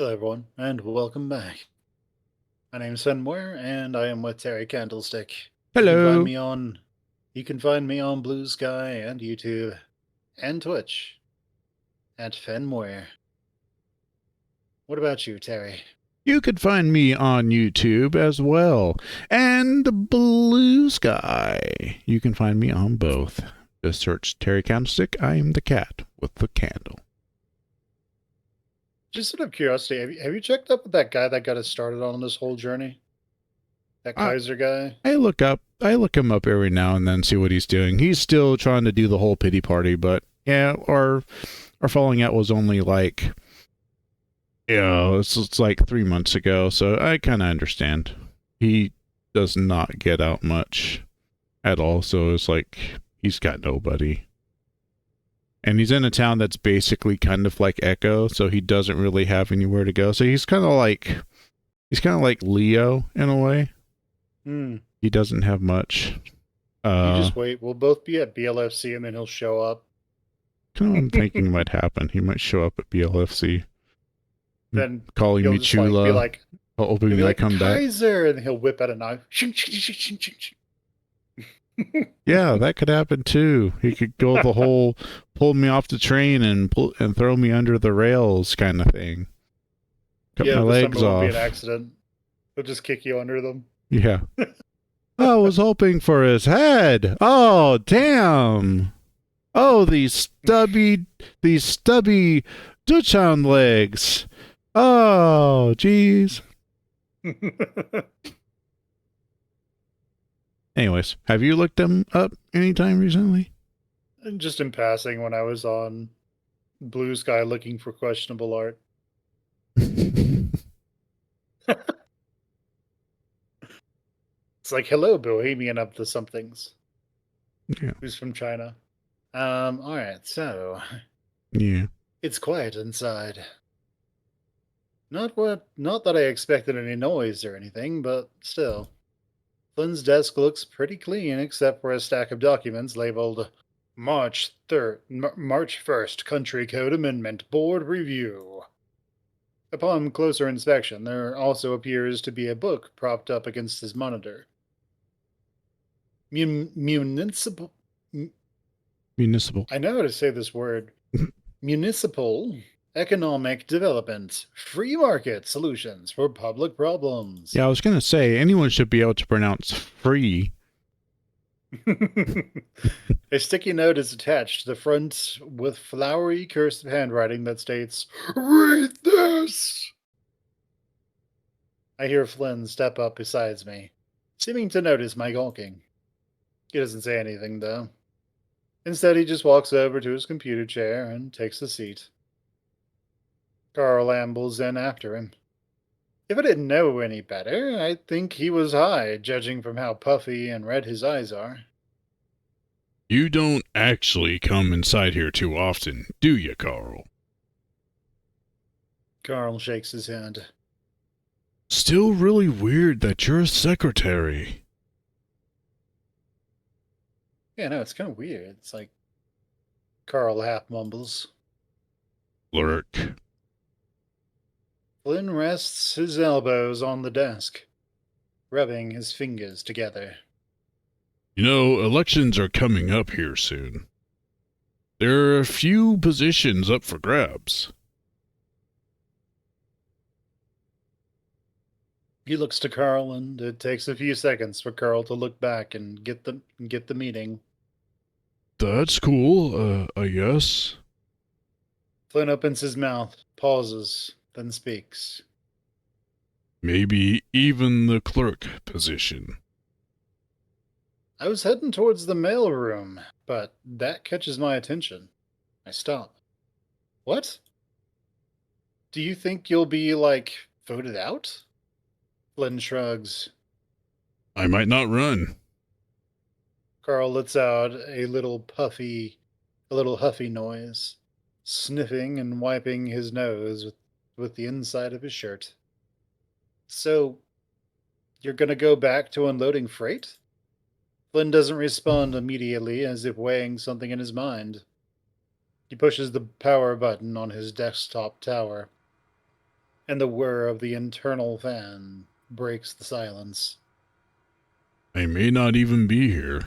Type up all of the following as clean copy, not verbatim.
Hello, everyone, and welcome back. My name is Fenware, and I am with Terry Candlestick. You can find Hello. me on, you can find me on Blue Sky and YouTube and Twitch at Fenware. What about you, Terry? You could find me on YouTube as well. And Blue Sky. You can find me on both. Just search Terry Candlestick. I am the cat with the candle. Just out of curiosity, have you checked up with that guy that got us started on this whole journey? That I, Kaiser guy? I look him up every now and then, see what he's doing. He's still trying to do the whole pity party, but yeah, our falling out was only like, it's like 3 months ago, so I kind of understand. He does not get out much at all, so it's like he's got nobody. And he's in a town that's basically kind of like Echo, so he doesn't really have anywhere to go. So he's kind of like Leo in a way. He doesn't have much. You just wait. We'll both be at BLFC, and then he'll show up. Kind of what I'm thinking might happen. He might show up at BLFC, Then calling me Chula, be like, hoping I come back. Kaiser, and he'll whip out a knife. Yeah, that could happen too. He could go the whole pull me off the train and throw me under the rails kind of thing. Cut my legs off. Won't be an accident. He'll just kick you under them. Yeah. I was hoping for his head. Oh, damn. Oh, these stubby Dutchhound legs. Oh, jeez. Anyways, have you looked them up anytime recently? Just in passing when I was on Blue Sky looking for questionable art. It's like, hello, Bohemian up to somethings. Yeah. Who's from China? All right, so. Yeah. It's quiet inside. Not that I expected any noise or anything, but still. Flynn's desk looks pretty clean except for a stack of documents labeled March 1st Country Code Amendment Board Review. Upon closer inspection, there also appears to be a book propped up against his monitor. Municipal. I know how to say this word. Municipal Economic Development. Free market solutions for public problems. Yeah, I was going to say, anyone should be able to pronounce free. A sticky note is attached to the front with flowery cursive handwriting that states, "Read this!" I hear Flynn step up beside me, seeming to notice my gawking. He doesn't say anything, though. Instead, he just walks over to his computer chair and takes a seat. Carl ambles in after him. If I didn't know any better, I'd think he was high, judging from how puffy and red his eyes are. You don't actually come inside here too often, do you, Carl? Carl shakes his head. Still really weird that you're a secretary. Yeah, no, it's kind of weird. It's like Carl half mumbles. Lurk. Flynn rests his elbows on the desk, rubbing his fingers together. You know, elections are coming up here soon. There are a few positions up for grabs. He looks to Carl, and it takes a few seconds for Carl to look back and get the meeting. That's cool, I guess. Flynn opens his mouth, pauses, then speaks. Maybe even the clerk position. I was heading towards the mail room, but that catches my attention. I stop. What? Do you think you'll be, voted out? Flynn shrugs. I might not run. Carl lets out a little huffy noise, sniffing and wiping his nose with the inside of his shirt. So, you're gonna go back to unloading freight? Flynn doesn't respond immediately, as if weighing something in his mind. He pushes the power button on his desktop tower. and the whir of the internal fan breaks the silence. I may not even be here.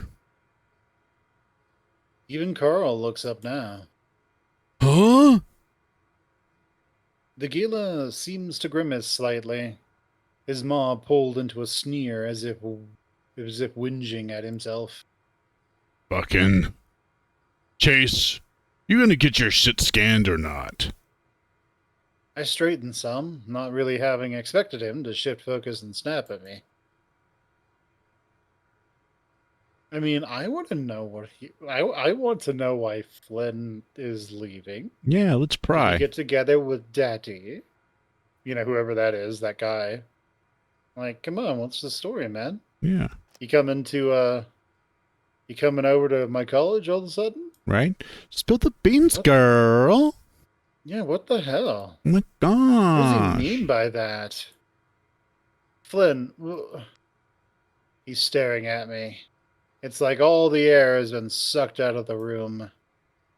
Even Carl looks up now. Huh? The Gila seems to grimace slightly, his maw pulled into a sneer as if whinging at himself. Fucking. Chase, you gonna get your shit scanned or not? I straighten some, not really having expected him to shift focus and snap at me. I mean, I want to know what I want to know why Flynn is leaving. Yeah, let's Did he pry. get together with Daddy? You know, whoever that is, that guy. Like, come on, what's the story, man? Yeah, You coming over to my college all of a sudden? right? Spill the beans, What? girl. Yeah, what the hell? Oh my What does he gosh. mean by that? Flynn, he's staring at me. It's like all the air has been sucked out of the room.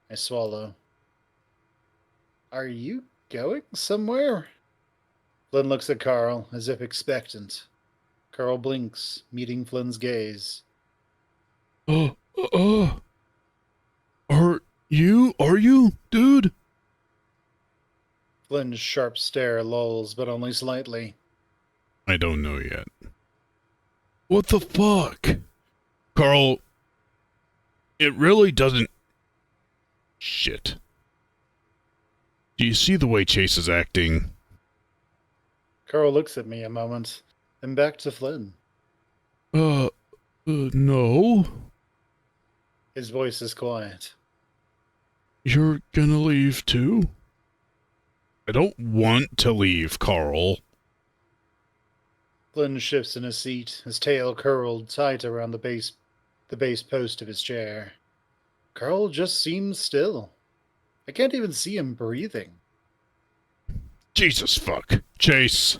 I swallow. Are you going somewhere? Flynn looks at Carl as if expectant. Carl blinks, meeting Flynn's gaze. Uh, uh, are you, dude? Flynn's sharp stare lulls, but only slightly. I don't know yet. What the fuck? Carl, it really doesn't... Shit. Do you see the way Chase is acting? Carl looks at me a moment, then back to Flynn. No. His voice is quiet. You're gonna leave too? I don't want to leave, Carl. Flynn shifts in his seat, his tail curled tight around the base post of his chair. Carl just seems still. I can't even see him breathing. Jesus fuck. Chase.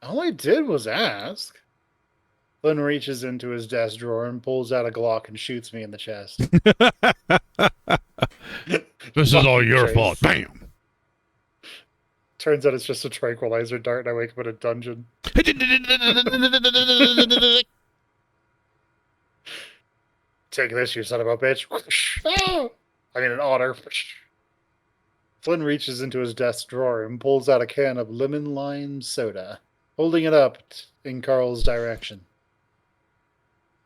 All I did was ask. Flynn reaches into his desk drawer and pulls out a Glock and shoots me in the chest. This is all Fucking your Chase. fault. Bam. Turns out it's just a tranquilizer dart and I wake up in a dungeon. Take this, you son of a bitch. I mean, an otter. Flynn reaches into his desk drawer and pulls out a can of lemon lime soda, holding it up in Carl's direction.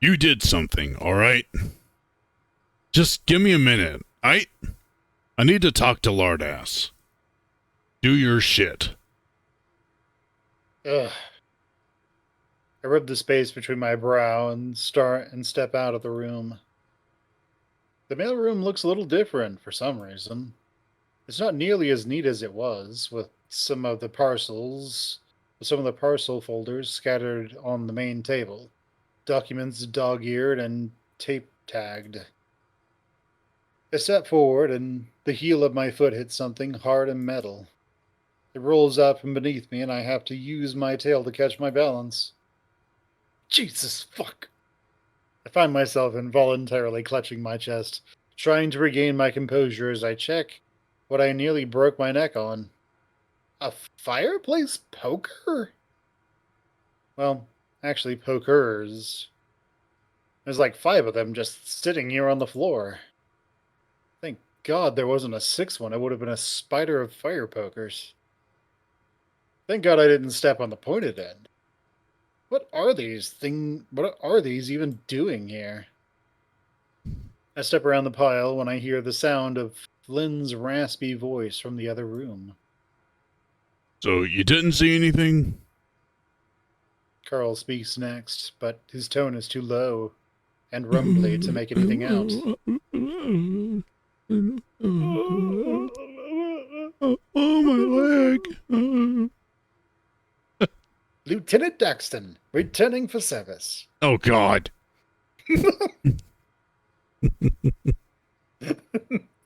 You did something, all right? Just give me a minute. I need to talk to Lardass. Do your shit. Ugh. I rub the space between my brow and step out of the room. The mailroom looks a little different for some reason. It's not nearly as neat as it was, with some of the parcel folders scattered on the main table, documents dog-eared and tape-tagged. I step forward, and the heel of my foot hits something hard and metal. It rolls out from beneath me, and I have to use my tail to catch my balance. Jesus fuck! I find myself involuntarily clutching my chest, trying to regain my composure as I check what I nearly broke my neck on. A fireplace poker? Well, actually, pokers. There's like 5 of them just sitting here on the floor. Thank God there wasn't a 6th one. It would have been a spider of fire pokers. Thank God I didn't step on the pointed end. What are these even doing here? I step around the pile when I hear the sound of Flynn's raspy voice from the other room. So you didn't see anything? Carl speaks next, but his tone is too low and rumbly to make anything out. Oh, my leg. Lieutenant Daxton, returning for service. Oh, God.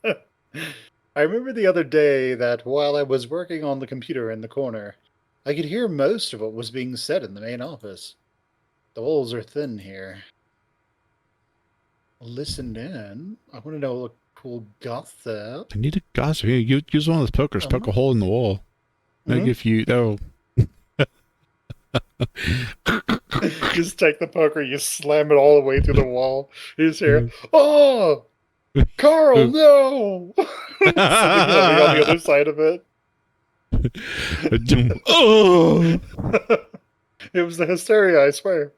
I remember the other day that while I was working on the computer in the corner, I could hear most of what was being said in the main office. The walls are thin here. Listen in. I want to know what cool gossip. I need a gossip. Use one of those pokers. Poke a hole in the wall. Like if you oh Just take the poker, you slam it all the way through the wall. You just hear, "Oh, Carl, no!" Something yelling on the other side of it. oh It was the hysteria, I swear.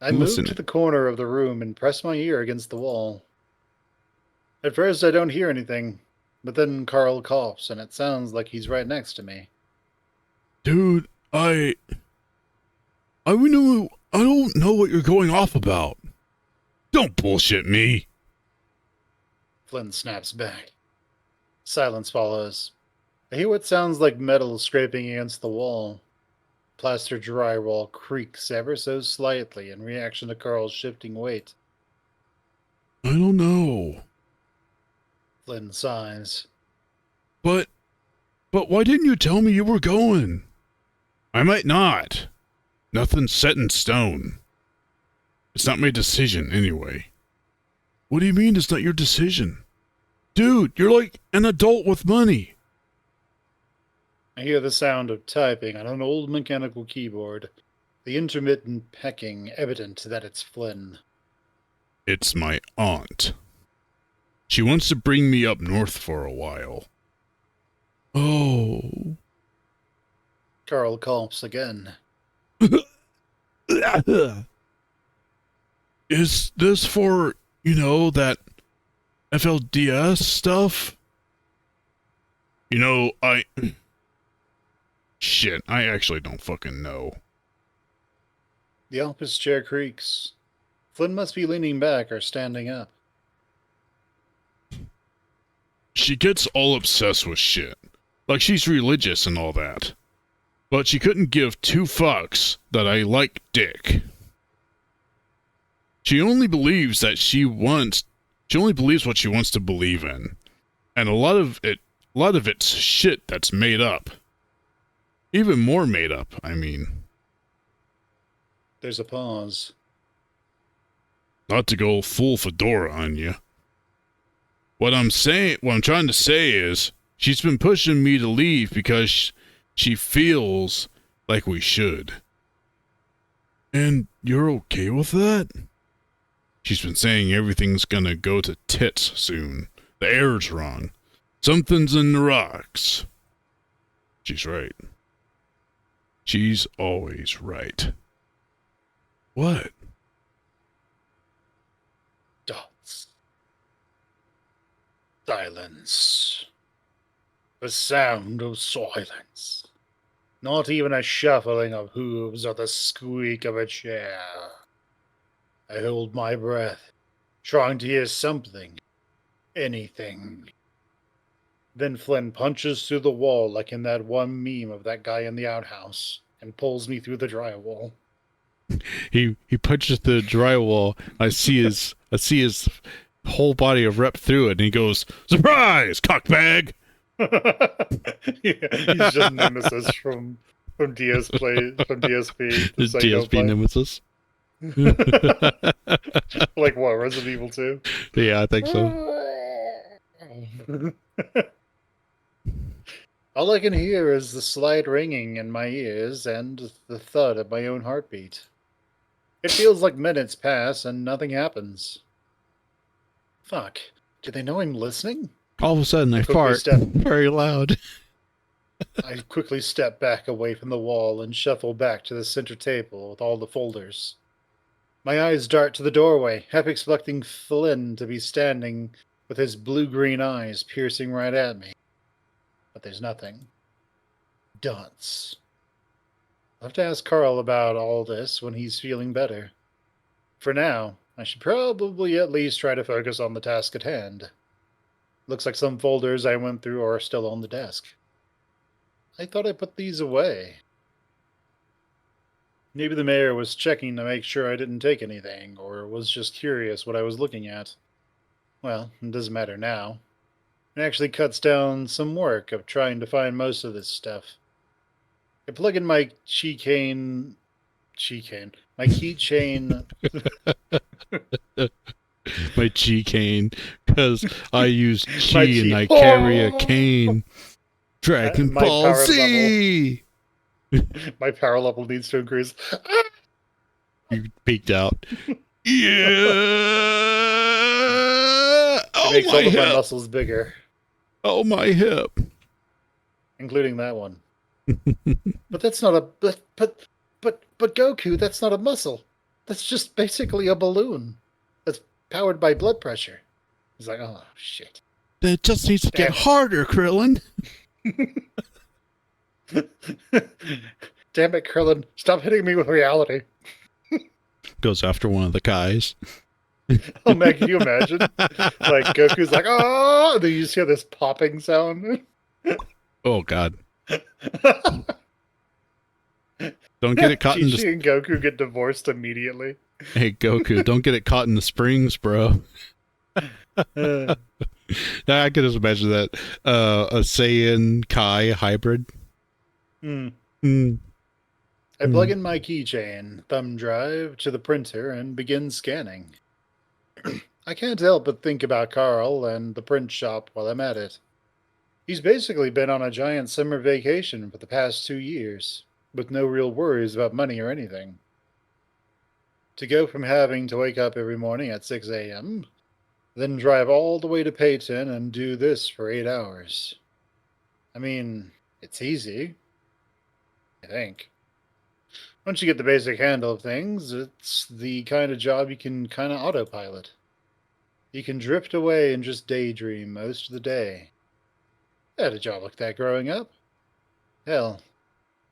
I moved Listen. to the corner of the room and pressed my ear against the wall. At first, I don't hear anything, but then Carl coughs, and it sounds like he's right next to me. Dude, I don't know what you're going off about. Don't bullshit me. Flynn snaps back. Silence follows. I hear what sounds like metal scraping against the wall. Plaster drywall creaks ever so slightly in reaction to Carl's shifting weight. I don't know. Flynn sighs. But why didn't you tell me you were going? I might not. Nothing's set in stone. It's not my decision, anyway. What do you mean it's not your decision? Dude, you're like an adult with money. I hear the sound of typing on an old mechanical keyboard, the intermittent pecking evident that it's Flynn. It's my aunt. She wants to bring me up north for a while. Oh. Carl coughs again. Is this for, that FLDS stuff? Shit, I actually don't fucking know. The office chair creaks. Flynn must be leaning back or standing up. She gets all obsessed with shit. Like she's religious and all that. But she couldn't give two fucks that I like dick. She only believes what she wants to believe in. And a lot of it's shit that's made up. Even more made up, I mean. There's a pause. Not to go full fedora on you. What I'm trying to say is, she's been pushing me to leave because she feels like we should. And you're okay with that? She's been saying everything's gonna go to tits soon. The air's wrong. Something's in the rocks. She's right. She's always right. What? Dots. Silence. The sound of silence. Not even a shuffling of hooves or the squeak of a chair. I hold my breath, trying to hear something. Anything. Then Flynn punches through the wall like in that one meme of that guy in the outhouse and pulls me through the drywall. he punches the drywall. I see his whole body of rep through it, and he goes, "Surprise, cockbag!" Yeah, he's just Nemesis from DSP. His DSP Nemesis. Like what, Resident Evil 2? Yeah, I think so. All I can hear is the slight ringing in my ears and the thud of my own heartbeat. It feels like minutes pass and nothing happens. Fuck. Do they know I'm listening? All of a sudden, I quickly fart step- very loud. I quickly step back away from the wall and shuffle back to the center table with all the folders. My eyes dart to the doorway, half expecting Flynn to be standing with his blue-green eyes piercing right at me. But there's nothing. Dunce. I'll have to ask Carl about all this when he's feeling better. For now, I should probably at least try to focus on the task at hand. Looks like some folders I went through are still on the desk. I thought I put these away. Maybe the mayor was checking to make sure I didn't take anything, or was just curious what I was looking at. Well, it doesn't matter now. It actually cuts down some work of trying to find most of this stuff. I plug in my keychain, My G cane, because I use My G and G- I carry a cane. Dragon My Ball power Z! My power level needs to increase. You peeked out. Yeah! It Oh, makes my all of my hip! muscles bigger, Oh, my hip! including that one. But that's not a but Goku, that's not a muscle. That's just basically a balloon that's powered by blood pressure. He's like, oh shit. That just needs to get Damn it. harder, Krillin. Damn it, Krillin. Stop hitting me with reality. Goes after one of the guys. Oh man, can you imagine? Like Goku's like, oh, and then you just hear this popping sound. Oh, God. Don't get it caught in Chi-Chi the... and Goku get divorced immediately. Hey, Goku, don't get it caught in the springs, bro. Uh, I can just imagine that. A Saiyan Kai hybrid. hmm. Mm. I plug in my keychain, thumb drive, to the printer and begin scanning. I can't help but think about Carl and the print shop while I'm at it. He's basically been on a giant summer vacation for the past 2 years, with no real worries about money or anything. To go from having to wake up every morning at 6 a.m., then drive all the way to Peyton and do this for 8 hours. I mean, it's easy, I think. Once you get the basic handle of things, it's the kind of job you can kind of autopilot. You can drift away and just daydream most of the day. I had a job like that growing up. Hell,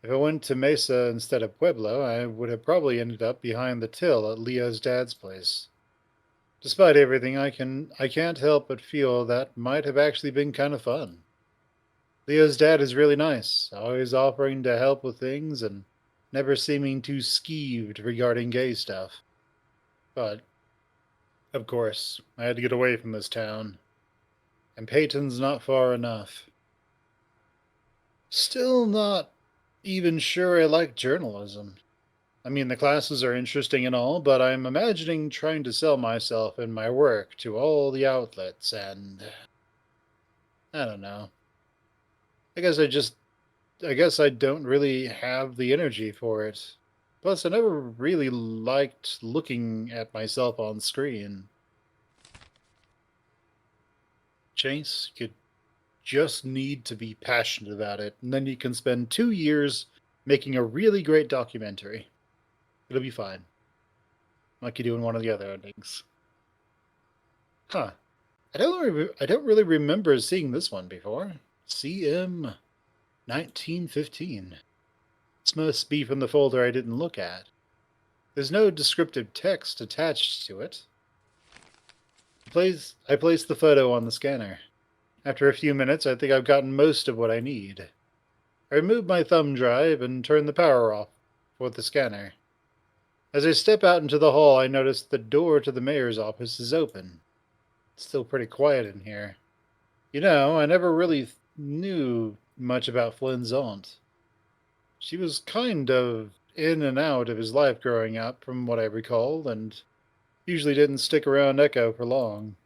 if I went to Mesa instead of Pueblo, I would have probably ended up behind the till at Leo's dad's place. Despite everything, I can't help but feel that might have actually been kind of fun. Leo's dad is really nice, always offering to help with things and never seeming too skeeved regarding gay stuff. But, of course, I had to get away from this town. And Peyton's not far enough. Still not even sure I like journalism. I mean, the classes are interesting and all, but I'm imagining trying to sell myself and my work to all the outlets, and I don't know. I guess I don't really have the energy for it. Plus, I never really liked looking at myself on screen. Chase, you could just need to be passionate about it, and then you can spend 2 years making a really great documentary. It'll be fine. Like you do in one of the other endings. Huh. I don't really remember seeing this one before. CM 1915. This must be from the folder I didn't look at. There's no descriptive text attached to it. I placed the photo on the scanner. After a few minutes, I think I've gotten most of what I need. I removed my thumb drive and turned the power off for the scanner. As I step out into the hall, I notice the door to the mayor's office is open. It's still pretty quiet in here. You know, I never really knew much about Flynn's aunt. She was kind of in and out of his life growing up, from what I recall, and usually didn't stick around Echo for long.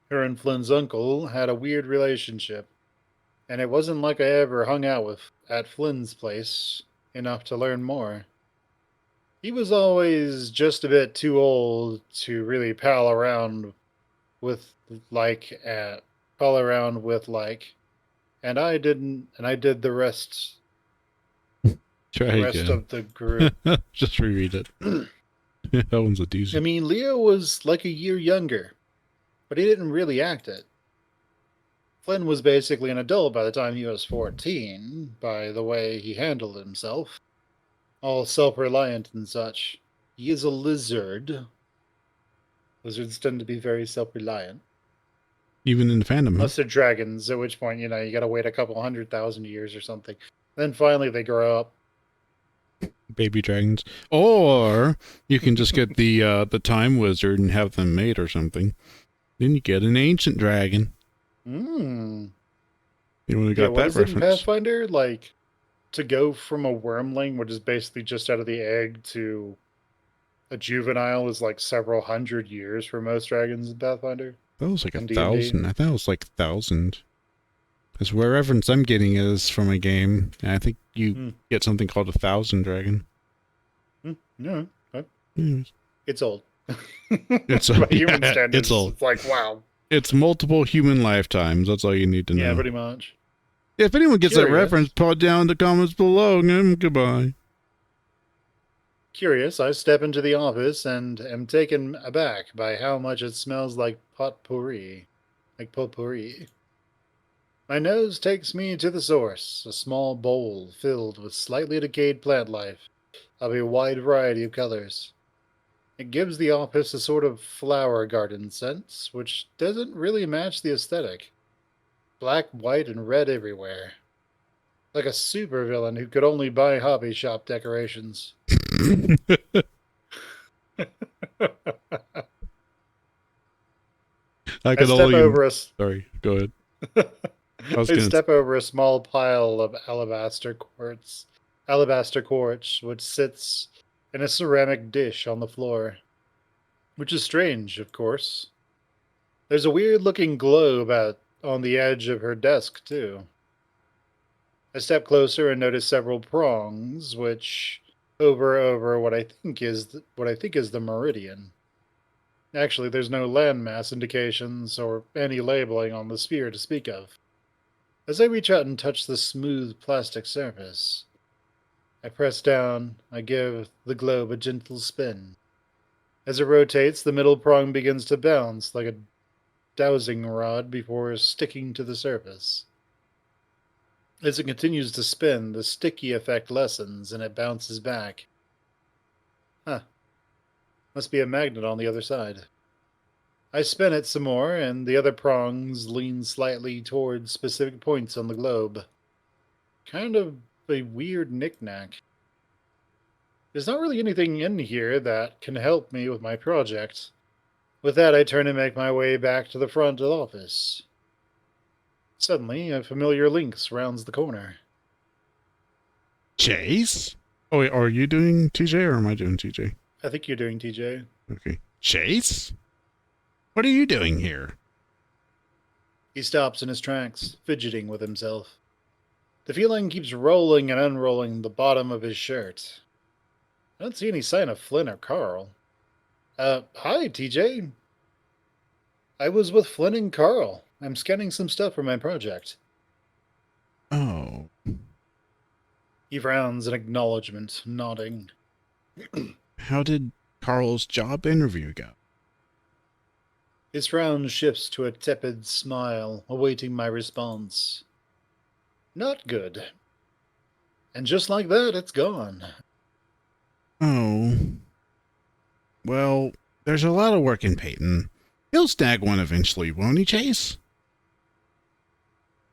Her and Flynn's uncle had a weird relationship, and it wasn't like I ever hung out with at Flynn's place enough to learn more. He was always just a bit too old to really with like pal around with like, and I didn't, and I did Try the rest again. of the group. Just reread it. That one's a doozy. I mean, Leo was like a year younger, but he didn't really act it. Flynn was basically an adult by the time he was 14, by the way he handled himself. All self-reliant and such. He is a lizard. Lizards tend to be very self-reliant. Even in the fandom, huh? Unless they're dragons, at which point, you know, you gotta wait a couple 100,000 years or something. Then finally they grow up. Baby dragons. Or you can just get the time wizard and have them mate or something. Then you get an ancient dragon. Hmm. You only Yeah, got what that is it in reference. Pathfinder? Like, to go from a wormling, which is basically just out of the egg, to a juvenile is like several hundred years for most dragons in Pathfinder. That was like In D&D. 1,000. I thought it was like 1,000. Because where reference I'm getting is from a game, and I think you Hmm. get something called a thousand dragon. No, Hmm. it's old. It's By human yeah, it's standards, old. it's like, wow. It's multiple human lifetimes. That's all you need to Yeah, know. pretty much. If anyone gets that reference, Curious. put down in the comments below. Goodbye. Curious, I step into the office and am taken aback by how much it smells like potpourri. Like potpourri. My nose takes me to the source, a small bowl filled with slightly decayed plant life of a wide variety of colors. It gives the office a sort of flower garden sense, which doesn't really match the aesthetic. Black, white, and red everywhere. Like a supervillain who could only buy hobby shop decorations. I I could step only. over a Sorry, go ahead. I was I gonna. step over a small pile of alabaster quartz, which sits in a ceramic dish on the floor. Which is strange, of course. There's a weird looking globe out on the edge of her desk, too. I step closer and notice several prongs, which hover over what I think is the meridian. Actually, there's no landmass indications or any labeling on the sphere to speak of. As I reach out and touch the smooth plastic surface, I press down, I give the globe a gentle spin. As it rotates, the middle prong begins to bounce like a dowsing rod before sticking to the surface. As it continues to spin, the sticky effect lessens and it bounces back. Huh, must be a magnet on the other side. I spin it some more, and the other prongs lean slightly towards specific points on the globe. Kind of a weird knickknack. There's not really anything in here that can help me with my project. With that, I turn and make my way back to the front of the office. Suddenly, a familiar link rounds the corner. Chase? Oh, wait, are you doing TJ or am I doing TJ? I think you're doing TJ. Okay. Chase? What are you doing here? He stops in his tracks, fidgeting with himself. The feeling keeps rolling and unrolling the bottom of his shirt. I don't see any sign of Flynn or Carl. Hi, TJ. I was with Flynn and Carl. I'm scanning some stuff for my project. Oh. He frowns in acknowledgement, nodding. How did Carl's job interview go? His frown shifts to a tepid smile, awaiting my response. Not good. And just like that, it's gone. Oh. Well, there's a lot of work in Peyton. He'll snag one eventually, won't he, Chase?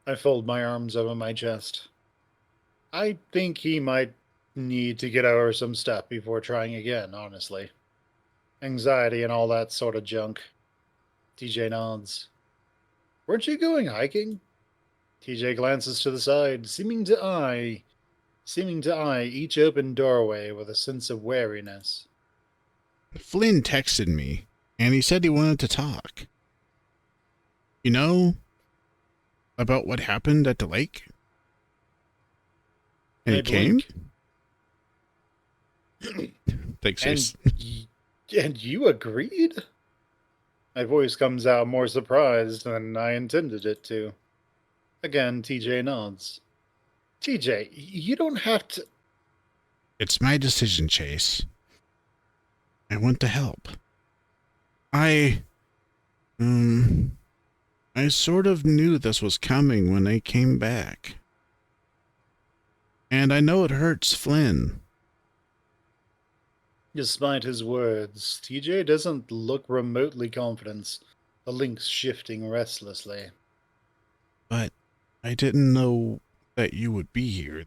I fold my arms over my chest. I think he might need to get over some stuff before trying again, honestly. Anxiety and all that sort of junk. TJ nods. Weren't you going hiking? TJ glances to the side, seeming to eye each open doorway with a sense of wariness. Flynn texted me, and he said he wanted to talk. You know, about what happened at the lake? And he I came? blink. Thanks, and Chase. and you agreed? My voice comes out more surprised than I intended it to. Again, TJ nods. TJ, you don't have to. It's my decision, Chase. I want to help. I, I sort of knew this was coming when they came back. And I know it hurts Flynn. Despite his words, TJ doesn't look remotely confident, the links shifting restlessly. But I didn't know that you would be here.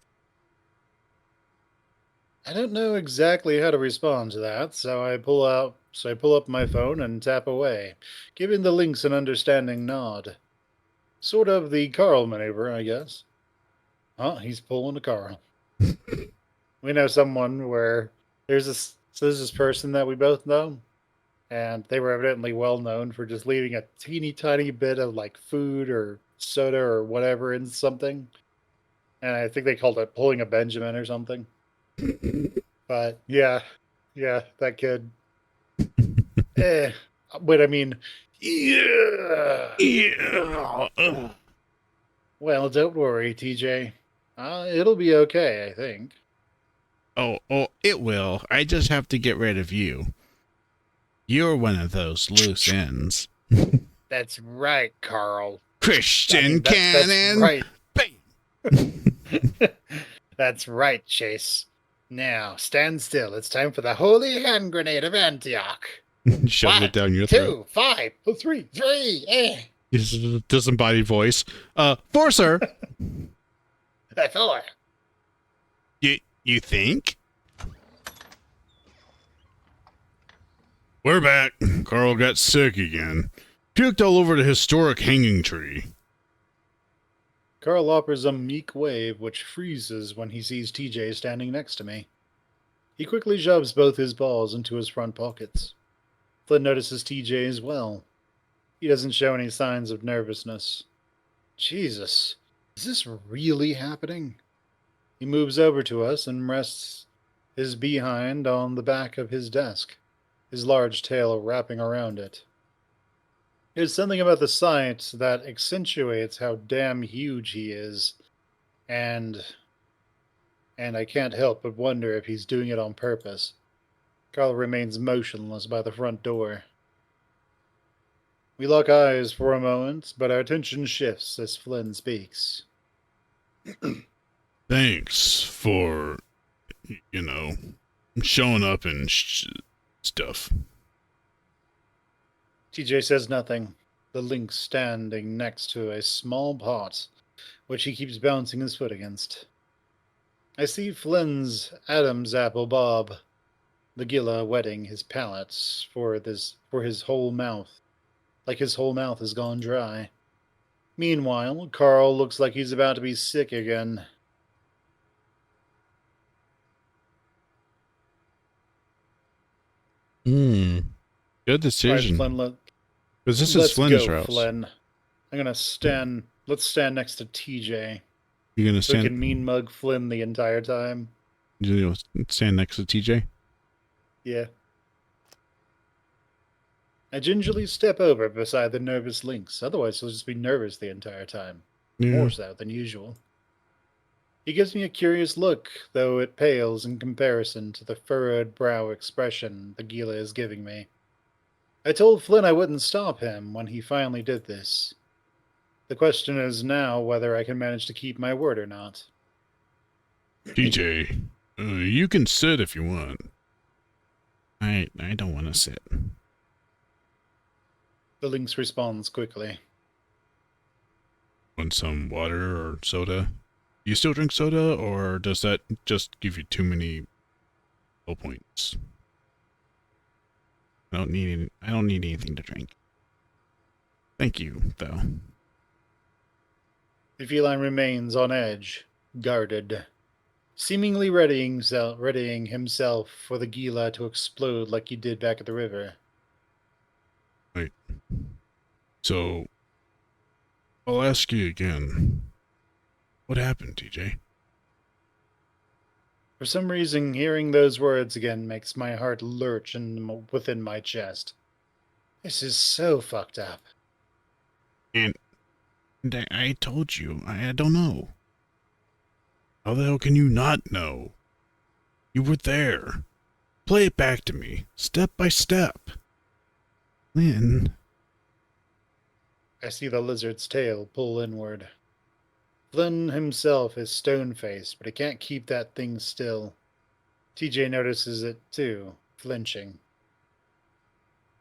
I don't know exactly how to respond to that, so I pull up my phone and tap away, giving the links an understanding nod. Sort of the Carl maneuver, I guess. Oh, he's pulling a Carl. We know someone where there's this person that we both know, and they were evidently well known for just leaving a teeny tiny bit of like food or soda or whatever in something. And I think they called it pulling a Benjamin or something. But yeah, that kid. Eh, but I mean, yeah. Yeah. Well, don't worry, TJ. It'll be okay, I think. Oh, it will. I just have to get rid of you. You're one of those loose ends. That's right, Carl. Christian That's cannon. right. Bam. That's right, Chase. Now, stand still. It's time for the holy hand grenade of Antioch. Shoves it 1, down your throat. 2, 5, 3, 3. Disembodied voice. 4, sir. 4. You think? We're back. Carl got sick again. Puked all over the historic hanging tree. Carl offers a meek wave which freezes when he sees TJ standing next to me. He quickly shoves both his balls into his front pockets. Flynn notices TJ as well. He doesn't show any signs of nervousness. Jesus, is this really happening? He moves over to us and rests his behind on the back of his desk, his large tail wrapping around it. There's something about the sight that accentuates how damn huge he is, and I can't help but wonder if he's doing it on purpose. Carl remains motionless by the front door. We lock eyes for a moment, but our attention shifts as Flynn speaks. Thanks for, showing up and stuff. TJ says nothing, the lynx standing next to a small pot, which he keeps bouncing his foot against. I see Flynn's Adam's apple bob, the gilla wetting his palate for his whole mouth, like his whole mouth has gone dry. Meanwhile, Carl looks like he's about to be sick again. Good decision. All right, Flynn, Because this let's is Flynn's go, house. Flynn. I'm gonna stand. Let's stand next to TJ. You're gonna So we stand. can mean mug Flynn the entire time. You stand next to TJ. Yeah. I gingerly step over beside the nervous lynx, otherwise he'll just be nervous the entire time. Yeah. More so than usual. He gives me a curious look, though it pales in comparison to the furrowed brow expression the Gila is giving me. I told Flynn I wouldn't stop him when he finally did this. The question is now whether I can manage to keep my word or not. TJ, you can sit if you want. I don't want to sit. The lynx responds quickly. Want some water or soda? You still drink soda, or does that just give you too many low points? I don't need anything to drink. Thank you, though. The feline remains on edge, guarded, seemingly readying himself for the Gila to explode like he did back at the river. Right. So, I'll ask you again. What happened, TJ? For some reason, hearing those words again makes my heart lurch within my chest. This is so fucked up. And I told you, I don't know. How the hell can you not know? You were there. Play it back to me, step by step. Lynn. I see the lizard's tail pull inward. Flynn himself is stone-faced, but he can't keep that thing still. TJ notices it too, flinching.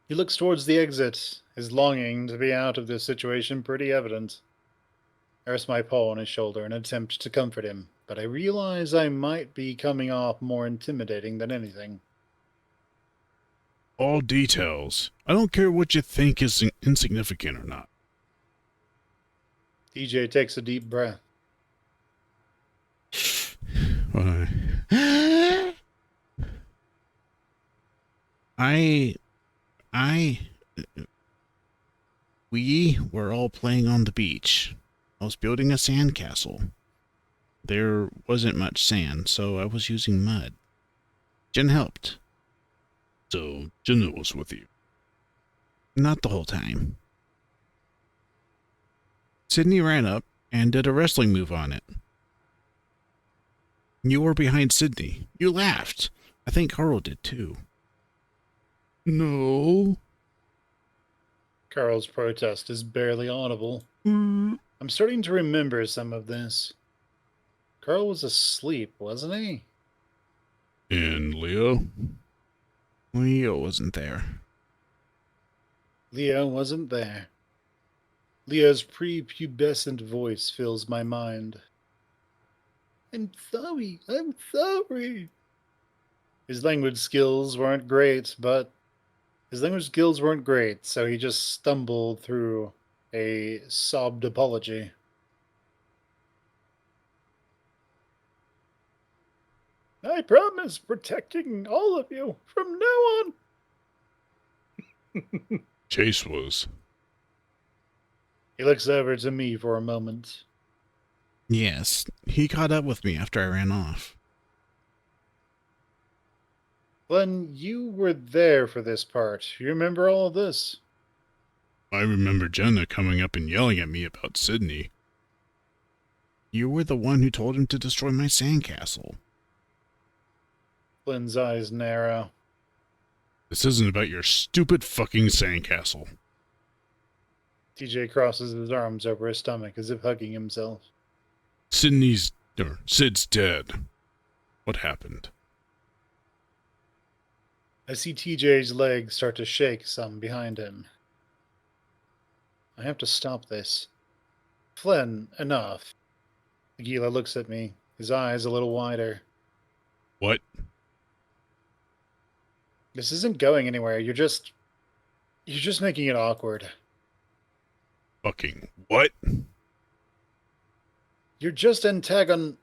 He looks towards the exit, his longing to be out of this situation pretty evident. I rest my paw on his shoulder in an attempt to comfort him, but I realize I might be coming off more intimidating than anything. All details. I don't care what you think is insignificant or not. TJ takes a deep breath. We were all playing on the beach. I was building a sandcastle. There wasn't much sand, so I was using mud. Jen helped. So, Jenna was with you. Not the whole time. Sydney ran up and did a wrestling move on it. You were behind Sydney. You laughed. I think Carl did too. No. Carl's protest is barely audible. Mm. I'm starting to remember some of this. Carl was asleep, wasn't he? And Leo? Leo wasn't there. Leo wasn't there. Leo's prepubescent voice fills my mind. I'm sorry. His language skills weren't great, so he just stumbled through a sobbed apology. I promise protecting all of you from now on. Chase was. He looks over to me for a moment. Yes, he caught up with me after I ran off. Flynn, you were there for this part. You remember all of this? I remember Jenna coming up and yelling at me about Sydney. You were the one who told him to destroy my sandcastle. Flynn's eyes narrow. This isn't about your stupid fucking sandcastle. TJ crosses his arms over his stomach as if hugging himself. Sid's dead. What happened? I see TJ's legs start to shake some behind him. I have to stop this. Flynn, enough. Aguila looks at me, his eyes a little wider. What? This isn't going anywhere. You're just making it awkward. Fucking what? You're just antagon...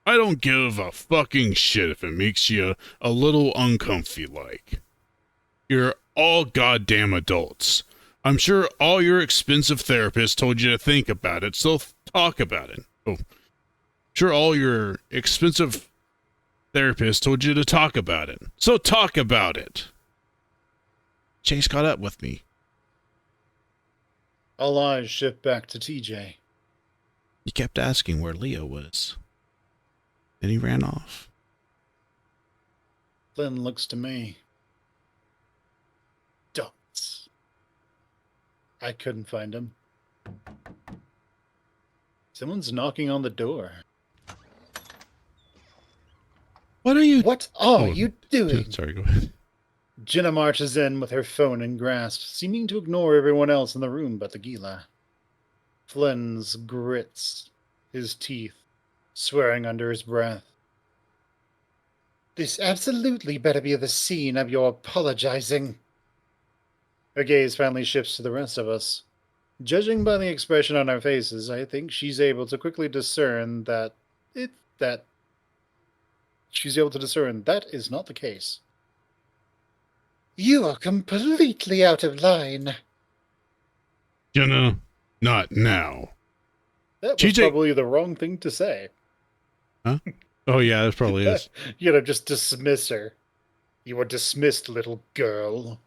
I don't give a fucking shit if it makes you a little uncomfy like. You're all goddamn adults. I'm sure all your expensive therapists told you to think about it, so talk about it. Oh, sure all your expensive therapists told you to talk about it, so talk about it. Chase caught up with me. All eyes shift back to TJ. He kept asking where Leo was. Then he ran off. Flynn looks to me. Dots. I couldn't find him. Someone's knocking on the door. What are you... What are you doing? Sorry, go ahead. Jenna marches in with her phone in grasp, seeming to ignore everyone else in the room but Aguila. Flynn's grits his teeth, swearing under his breath. This absolutely better be the scene of your apologizing. Her gaze finally shifts to the rest of us. Judging by the expression on our faces, I think she's able to quickly discern that she's able to discern that is not the case. You are completely out of line. Jenna, not now. That was TJ probably the wrong thing to say. Huh? Oh, yeah, that probably is. Just dismiss her. You are dismissed, little girl.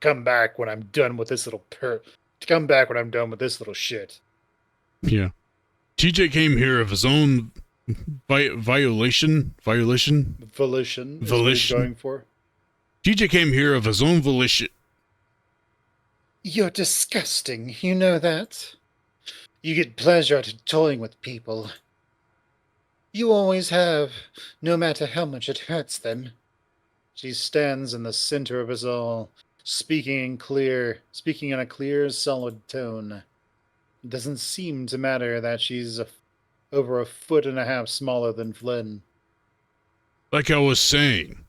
Come back when I'm done with this little Come back when I'm done with this little shit. Yeah. TJ came here of his own volition. Volition is what he's going for. TJ came here of his own volition. You're disgusting, you know that? You get pleasure out of toying with people. You always have, no matter how much it hurts them. She stands in the center of us all, speaking in a clear, solid tone. It doesn't seem to matter that she's over 1.5 feet smaller than Flynn. Like I was saying,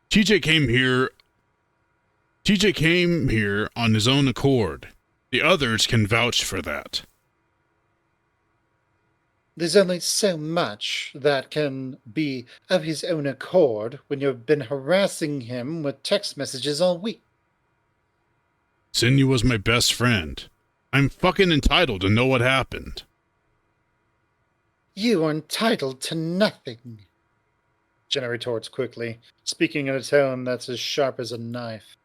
TJ came here on his own accord. The others can vouch for that. There's only so much that can be of his own accord when you've been harassing him with text messages all week. Sydney was my best friend. I'm fucking entitled to know what happened. You are entitled to nothing, Jenna retorts quickly, speaking in a tone that's as sharp as a knife.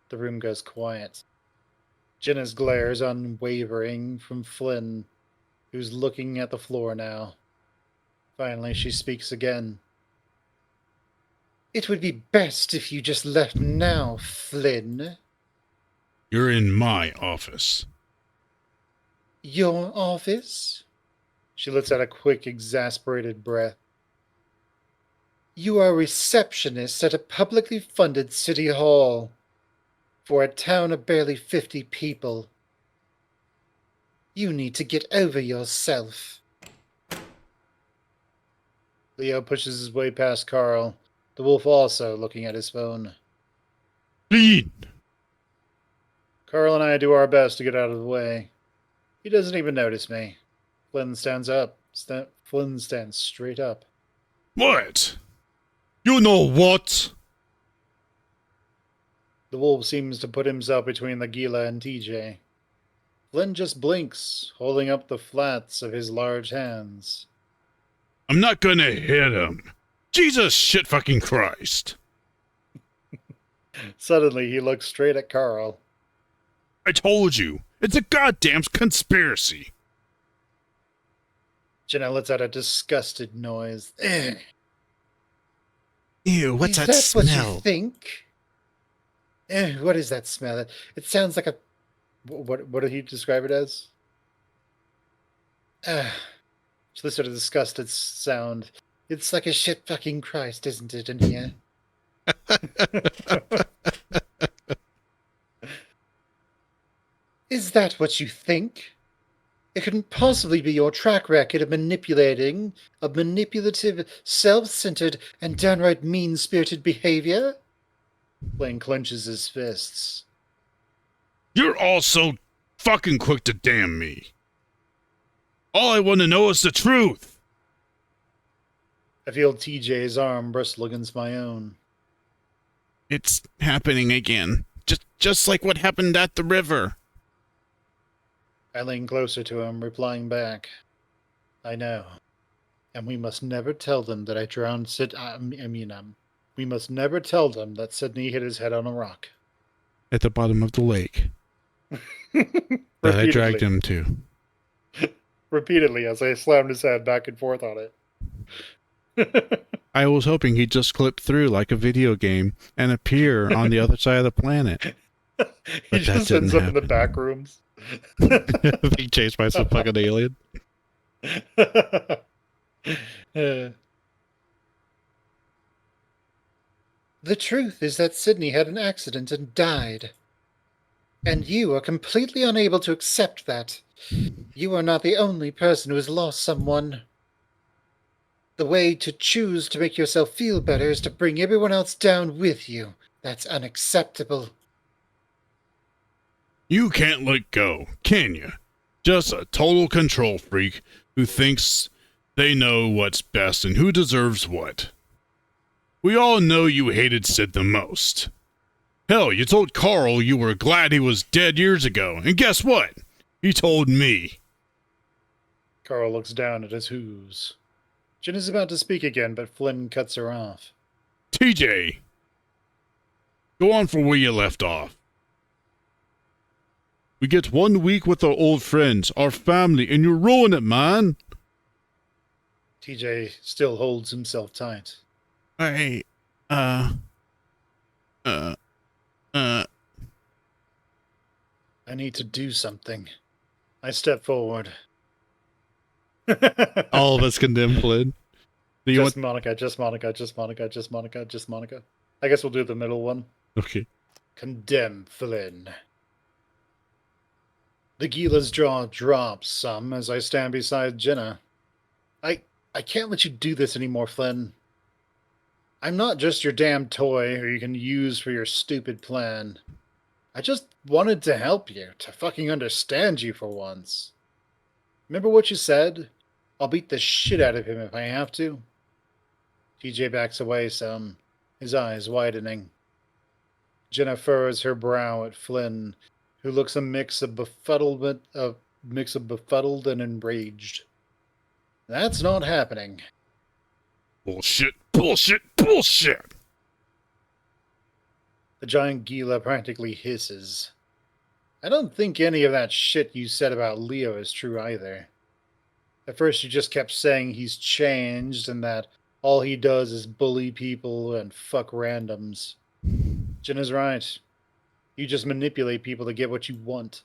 The room goes quiet. Jenna's glare is unwavering from Flynn, who's looking at the floor now. Finally, she speaks again. It would be best if you just left now, Flynn. You're in my office. Your office? She lets out a quick, exasperated breath. You are a receptionist at a publicly funded city hall for a town of barely 50 people. You need to get over yourself. Leo pushes his way past Carl, the wolf also looking at his phone. Flynn! Carl and I do our best to get out of the way. He doesn't even notice me. Flynn stands up. Flynn stands straight up. What? You know what? The wolf seems to put himself between the Gila and TJ. Flynn just blinks, holding up the flats of his large hands. I'm not gonna hit him. Jesus shit fucking Christ. Suddenly, he looks straight at Carl. I told you, it's a goddamn conspiracy. Jenna lets out a disgusted noise. Ugh. Ew, what's Is that what you smell? think? What is that smell? It sounds like a... What did he describe it as? She lets out a disgusted sound. It's like a shit fucking Christ, isn't it, in here? Is that what you think? It couldn't possibly be your track record of manipulative, self-centered, and downright mean-spirited behavior? Blaine clenches his fists. You're all so fucking quick to damn me. All I want to know is the truth. I feel TJ's arm bristle against my own. It's happening again. Just like what happened at the river. I lean closer to him, replying back. I know. And we must never tell them that I drowned we must never tell them that Sydney hit his head on a rock. At the bottom of the lake. That I dragged him to. Repeatedly as I slammed his head back and forth on it. I was hoping he'd just clip through like a video game and appear on the other side of the planet. He just ends up in the back rooms. Being chased by some fucking alien. The truth is that Sydney had an accident and died. And you are completely unable to accept that. You are not the only person who has lost someone. The way to choose to make yourself feel better is to bring everyone else down with you. That's unacceptable. You can't let go, can you? Just a total control freak who thinks they know what's best and who deserves what. We all know you hated Sid the most. Hell, you told Carl you were glad he was dead years ago, and guess what? He told me. Carl looks down at his hooves. Jen is about to speak again, but Flynn cuts her off. TJ, go on from where you left off. We get 1 week with our old friends, our family, and you ruin it, man. TJ still holds himself tight. I need to do something. I step forward. all of us condemn Flynn. Do you Just Monica, just Monica, just Monica, just Monica, just Monica. I guess we'll do the middle one. Okay. Condemn Flynn. The Gila's jaw drops some as I stand beside Jenna. I can't let you do this anymore, Flynn. I'm not just your damn toy who you can use for your stupid plan. I just wanted to help you, to fucking understand you for once. Remember what you said? I'll beat the shit out of him if I have to. TJ backs away some, his eyes widening. Jenna furrows her brow at Flynn, who looks a mix of befuddled and enraged. That's not happening. Bullshit, bullshit, bullshit! The giant Gila practically hisses. I don't think any of that shit you said about Leo is true either. At first you just kept saying he's changed and that all he does is bully people and fuck randoms. Jin is right. You just manipulate people to get what you want.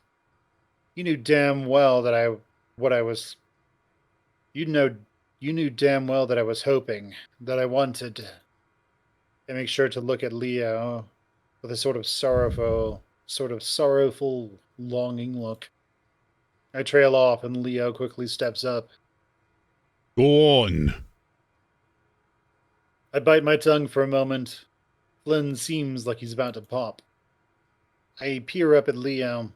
You knew damn well that you knew damn well that I was hoping, that I wanted. I make sure to look at Leo with a sort of sorrowful, longing look. I trail off and Leo quickly steps up. Go on. I bite my tongue for a moment. Flynn seems like he's about to pop. I peer up at Leo.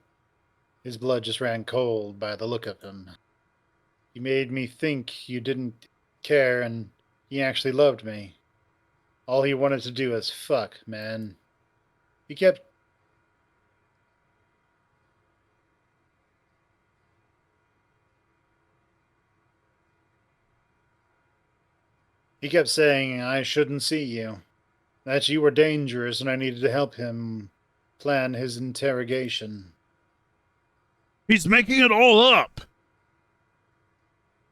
His blood just ran cold by the look of him. He made me think you didn't care and he actually loved me. All he wanted to do was fuck, man. He kept saying I shouldn't see you. That you were dangerous and I needed to help him plan his interrogation. He's making it all up!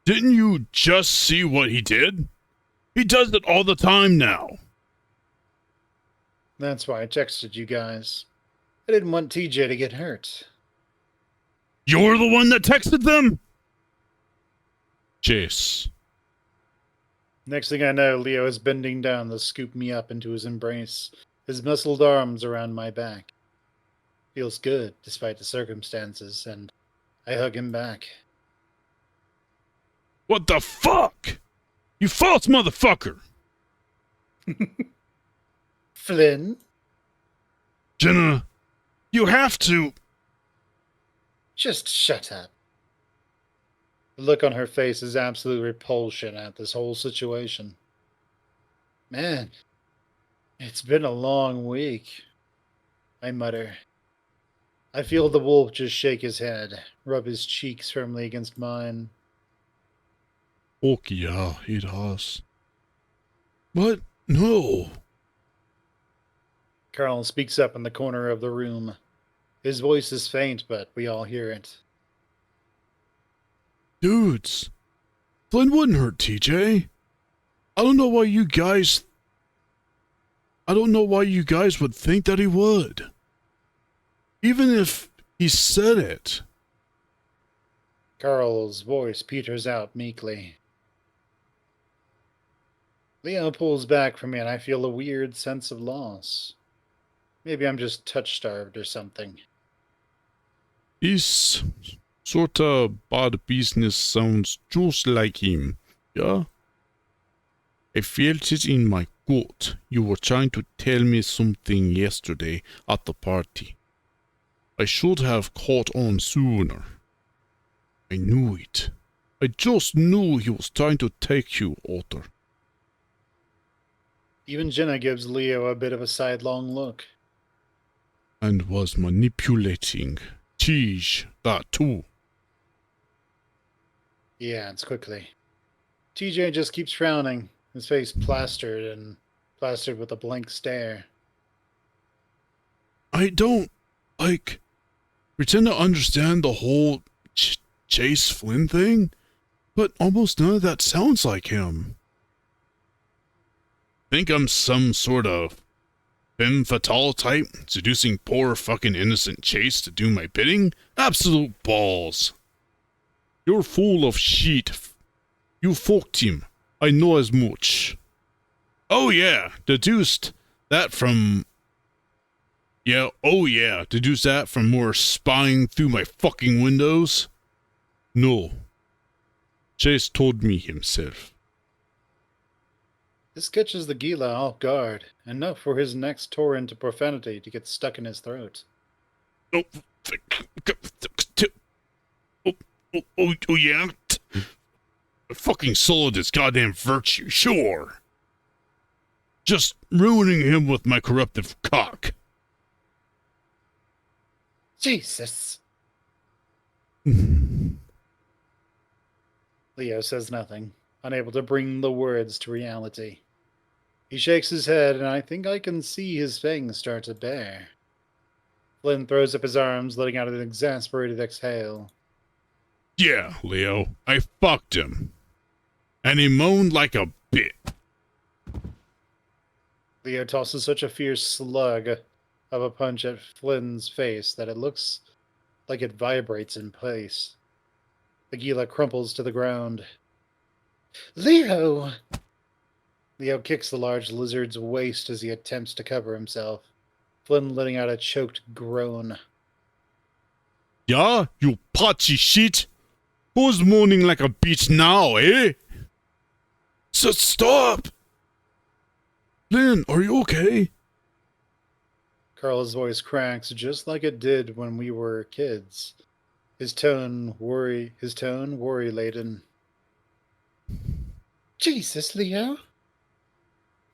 Didn't you just see what he did? He does it all the time now. That's why I texted you guys. I didn't want TJ to get hurt. You're the one that texted them? Chase. Next thing I know, Leo is bending down to scoop me up into his embrace, his muscled arms around my back. Feels good, despite the circumstances, and I hug him back. What the fuck? You false motherfucker! Flynn? Jenna, you have to... Just shut up. The look on her face is absolute repulsion at this whole situation. Man, it's been a long week, I mutter. I feel the wolf just shake his head, rub his cheeks firmly against mine. Fuck yeah, it has. But no. Carl speaks up in the corner of the room. His voice is faint, but we all hear it. Dudes, Flynn wouldn't hurt TJ. I don't know why you guys would think that he would. Even if he said it. Carl's voice peters out meekly. Leo pulls back from me and I feel a weird sense of loss. Maybe I'm just touch-starved or something. This sorta bad business sounds just like him, yeah? I felt it in my gut. You were trying to tell me something yesterday at the party. I should have caught on sooner. I knew it. I just knew he was trying to take you, Otter. Even Jenna gives Leo a bit of a sidelong look. And was manipulating. Teach that too. He adds quickly. TJ just keeps frowning, his face plastered with a blank stare. I don't, pretend to understand the whole Chase Flynn thing, but almost none of that sounds like him. Think I'm some sort of femme fatale type, seducing poor fucking innocent Chase to do my bidding? Absolute balls. You're full of shit. You fucked him. I know as much. Oh yeah, deduced that from... deduced that from more spying through my fucking windows? No. Chase told me himself. This catches the Gila off guard, enough for his next torrent of profanity to get stuck in his throat. Oh yeah? I fucking sold his goddamn virtue, sure. Just ruining him with my corruptive cock. Jesus. Leo says nothing, unable to bring the words to reality. He shakes his head, and I think I can see his fangs start to bare. Flynn throws up his arms, letting out an exasperated exhale. Yeah, Leo, I fucked him. And he moaned like a bit. Leo tosses such a fierce slug of a punch at Flynn's face that it looks like it vibrates in place. The Gila crumples to the ground. Leo! Leo kicks the large lizard's waist as he attempts to cover himself, Flynn letting out a choked groan. Yeah, you patchy shit? Who's moaning like a bitch now, eh? So stop! Flynn, are you okay? Carl's voice cracks just like it did when we were kids. His tone worry laden. Jesus, Leo.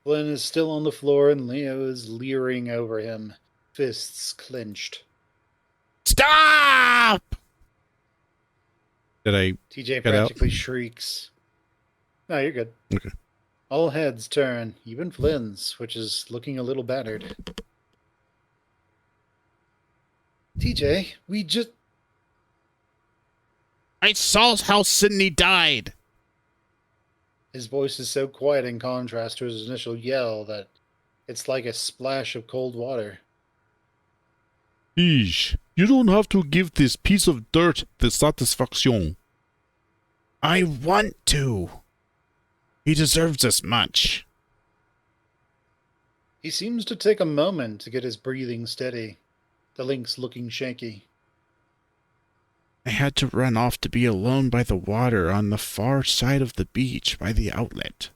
Flynn is still on the floor and Leo is leering over him, fists clenched. Stop! Did I TJ get out? practically shrieks. No, you're good. Okay. All heads turn, even Flynn's, which is looking a little battered. TJ, we just... I saw how Sydney died. His voice is so quiet in contrast to his initial yell that it's like a splash of cold water. Eesh, you don't have to give this piece of dirt the satisfaction. I want to. He deserves as much. He seems to take a moment to get his breathing steady, the lynx looking shaky. I had to run off to be alone by the water on the far side of the beach by the outlet.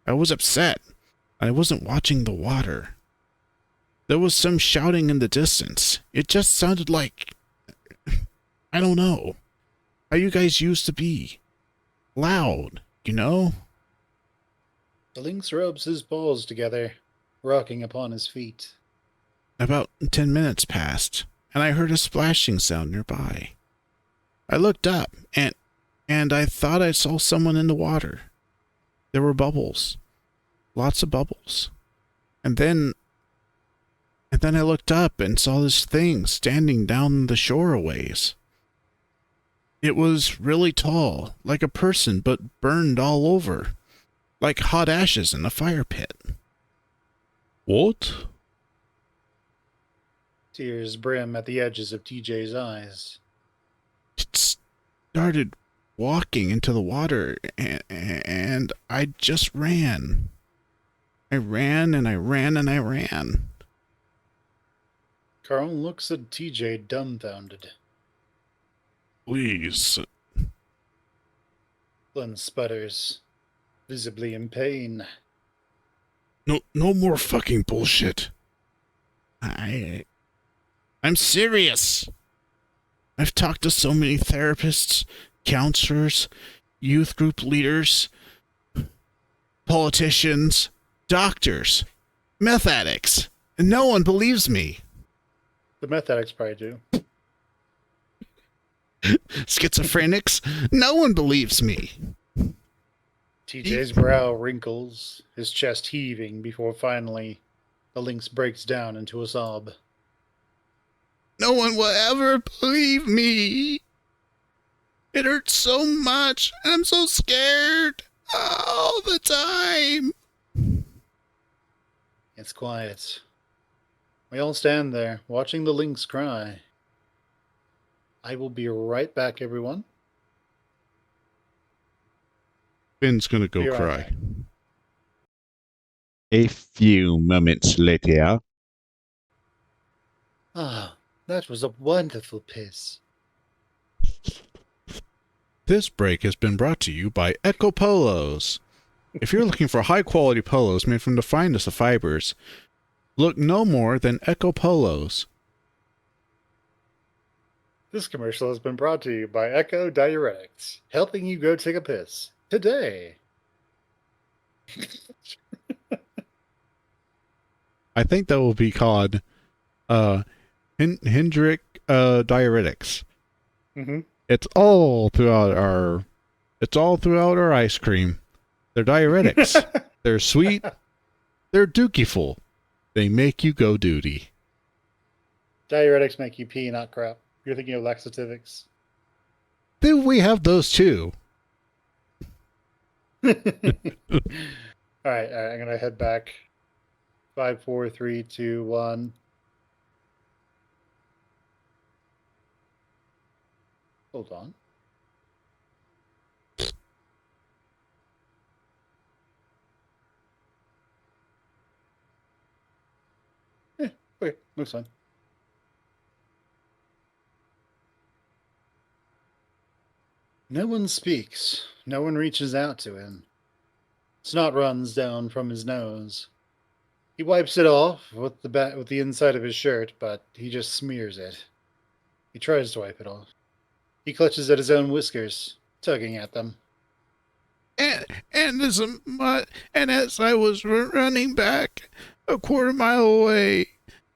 I was upset. I wasn't watching the water. There was some shouting in the distance. It just sounded like... I don't know. How you guys used to be. Loud, you know? The lynx rubs his paws together, rocking upon his feet. About 10 minutes passed, and I heard a splashing sound nearby. I looked up, and I thought I saw someone in the water. There were bubbles. Lots of bubbles. And then I looked up and saw this thing standing down the shore a ways. It was really tall, like a person, but burned all over, like hot ashes in a fire pit. What? Tears brim at the edges of TJ's eyes. It started walking into the water, and I just ran. I ran and I ran and I ran. Carl looks at TJ dumbfounded. Please. Flynn sputters, visibly in pain. No more fucking bullshit. I'm serious. I've talked to so many therapists, counselors, youth group leaders, politicians, doctors, meth addicts, and no one believes me. The meth addicts probably do. Schizophrenics, no one believes me. TJ's brow wrinkles, his chest heaving before finally the lynx breaks down into a sob. No one will ever believe me. It hurts so much, and I'm so scared all the time. It's quiet. We all stand there, watching the lynx cry. I will be right back, everyone. Finn's gonna go Be right cry. back. A few moments later. Ah, that was a wonderful piss. This break has been brought to you by Echo Polos. If you're looking for high-quality polos made from the finest of fibers, look no more than Echo Polos. This commercial has been brought to you by Echo Diuretics, helping you go take a piss today. I think that will be called Hendrick diuretics. Mm-hmm. It's all throughout our ice cream. They're diuretics. They're sweet. They're dookyful. They make you go duty. Diuretics make you pee, not crap. You're thinking of laxativics. Do we have those too? All right, I'm gonna head back. 5, 4, 3, 2, 1. Hold on. Okay, looks fine. No one speaks. No one reaches out to him. Snot runs down from his nose. He wipes it off with the inside of his shirt, but he just smears it. He tries to wipe it off. He clutches at his own whiskers, tugging at them. And as I was running back a quarter mile away,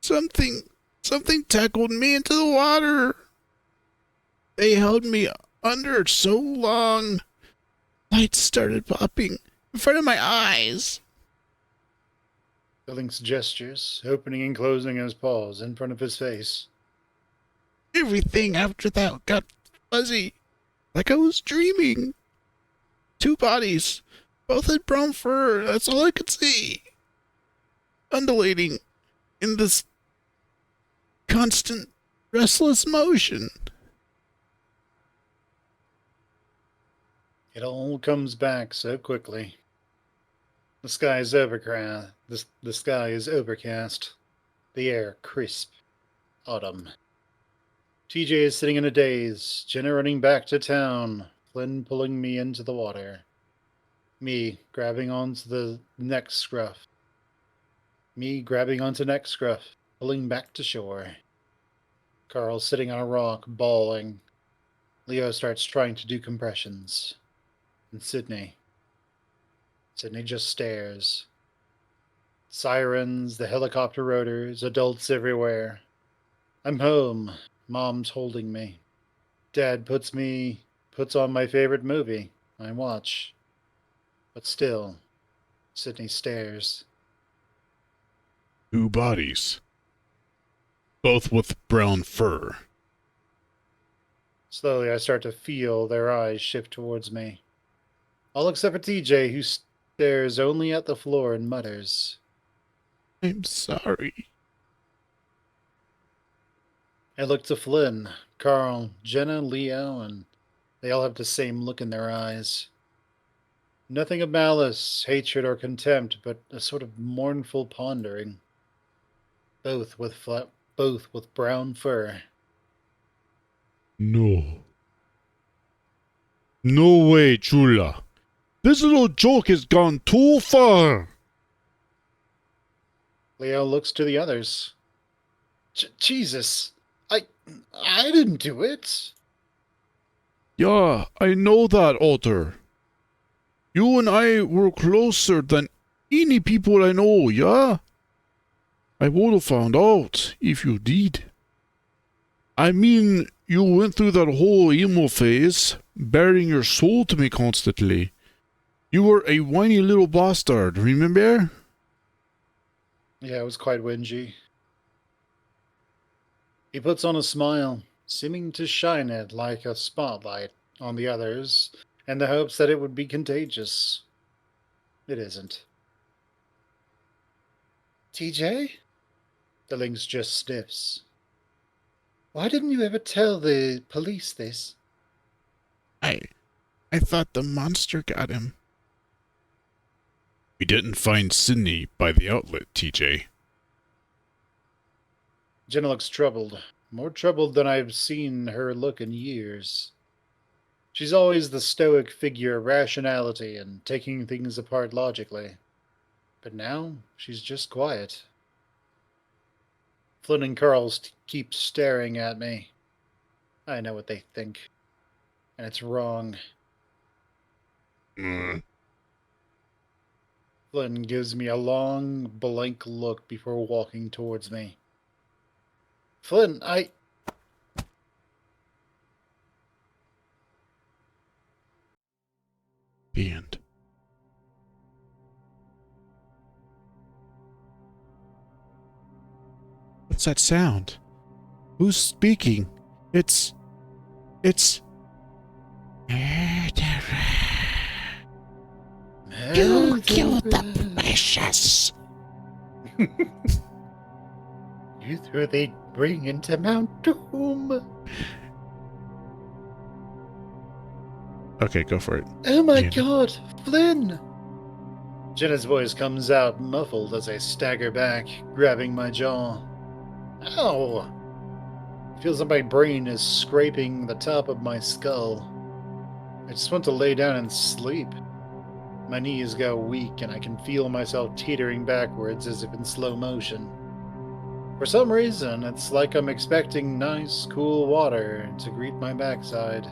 something tackled me into the water. They held me under so long, lights started popping in front of my eyes. The Lynx gestures, opening and closing his paws in front of his face. Everything after that got fuzzy, like I was dreaming. 2 bodies, both had brown fur, that's all I could see. Undulating in this constant, restless motion. It all comes back so quickly. The sky is overcast. The sky is overcast. The air crisp. Autumn. TJ is sitting in a daze. Jenna running back to town. Flynn pulling me into the water. Me grabbing onto the neck scruff. Me grabbing onto neck scruff, pulling back to shore. Carl sitting on a rock, bawling. Leo starts trying to do compressions. And Sydney just stares. Sirens, the helicopter rotors, adults everywhere. I'm home. Mom's holding me. Dad puts on my favorite movie. I watch. But still, Sydney stares. 2 bodies, both with brown fur. Slowly, I start to feel their eyes shift towards me. All except for TJ, who stares only at the floor and mutters. I'm sorry. I look to Flynn, Carl, Jenna, Leo, and they all have the same look in their eyes. Nothing of malice, hatred, or contempt, but a sort of mournful pondering. Both with brown fur. No. No way, Chula. This little joke has gone too far. Leo looks to the others. Jesus, I didn't do it. Yeah, I know that, Otter. You and I were closer than any people I know, yeah? I would have found out if you did. I mean, you went through that whole emo phase, baring your soul to me constantly. You were a whiny little bastard, remember? Yeah, it was quite whingy. He puts on a smile, seeming to shine it like a spotlight on the others, in the hopes that it would be contagious. It isn't. TJ? The lynx just sniffs. Why didn't you ever tell the police this? I thought the monster got him. We didn't find Sydney by the outlet, TJ. Jenna looks troubled. More troubled than I've seen her look in years. She's always the stoic figure of rationality and taking things apart logically. But now, she's just quiet. Flynn and Carl keep staring at me. I know what they think. And it's wrong. Flynn gives me a long, blank look before walking towards me. Flynn, The end. What's that sound? Who's speaking? It's You killed the precious. You threw the ring into Mount Doom. Okay, go for it. Oh my Jenna. god, Flynn! Jenna's voice comes out muffled as I stagger back, grabbing my jaw. Ow! It feels like my brain is scraping the top of my skull. I just want to lay down and sleep. My knees go weak and I can feel myself teetering backwards as if in slow motion. For some reason, it's like I'm expecting nice, cool water to greet my backside.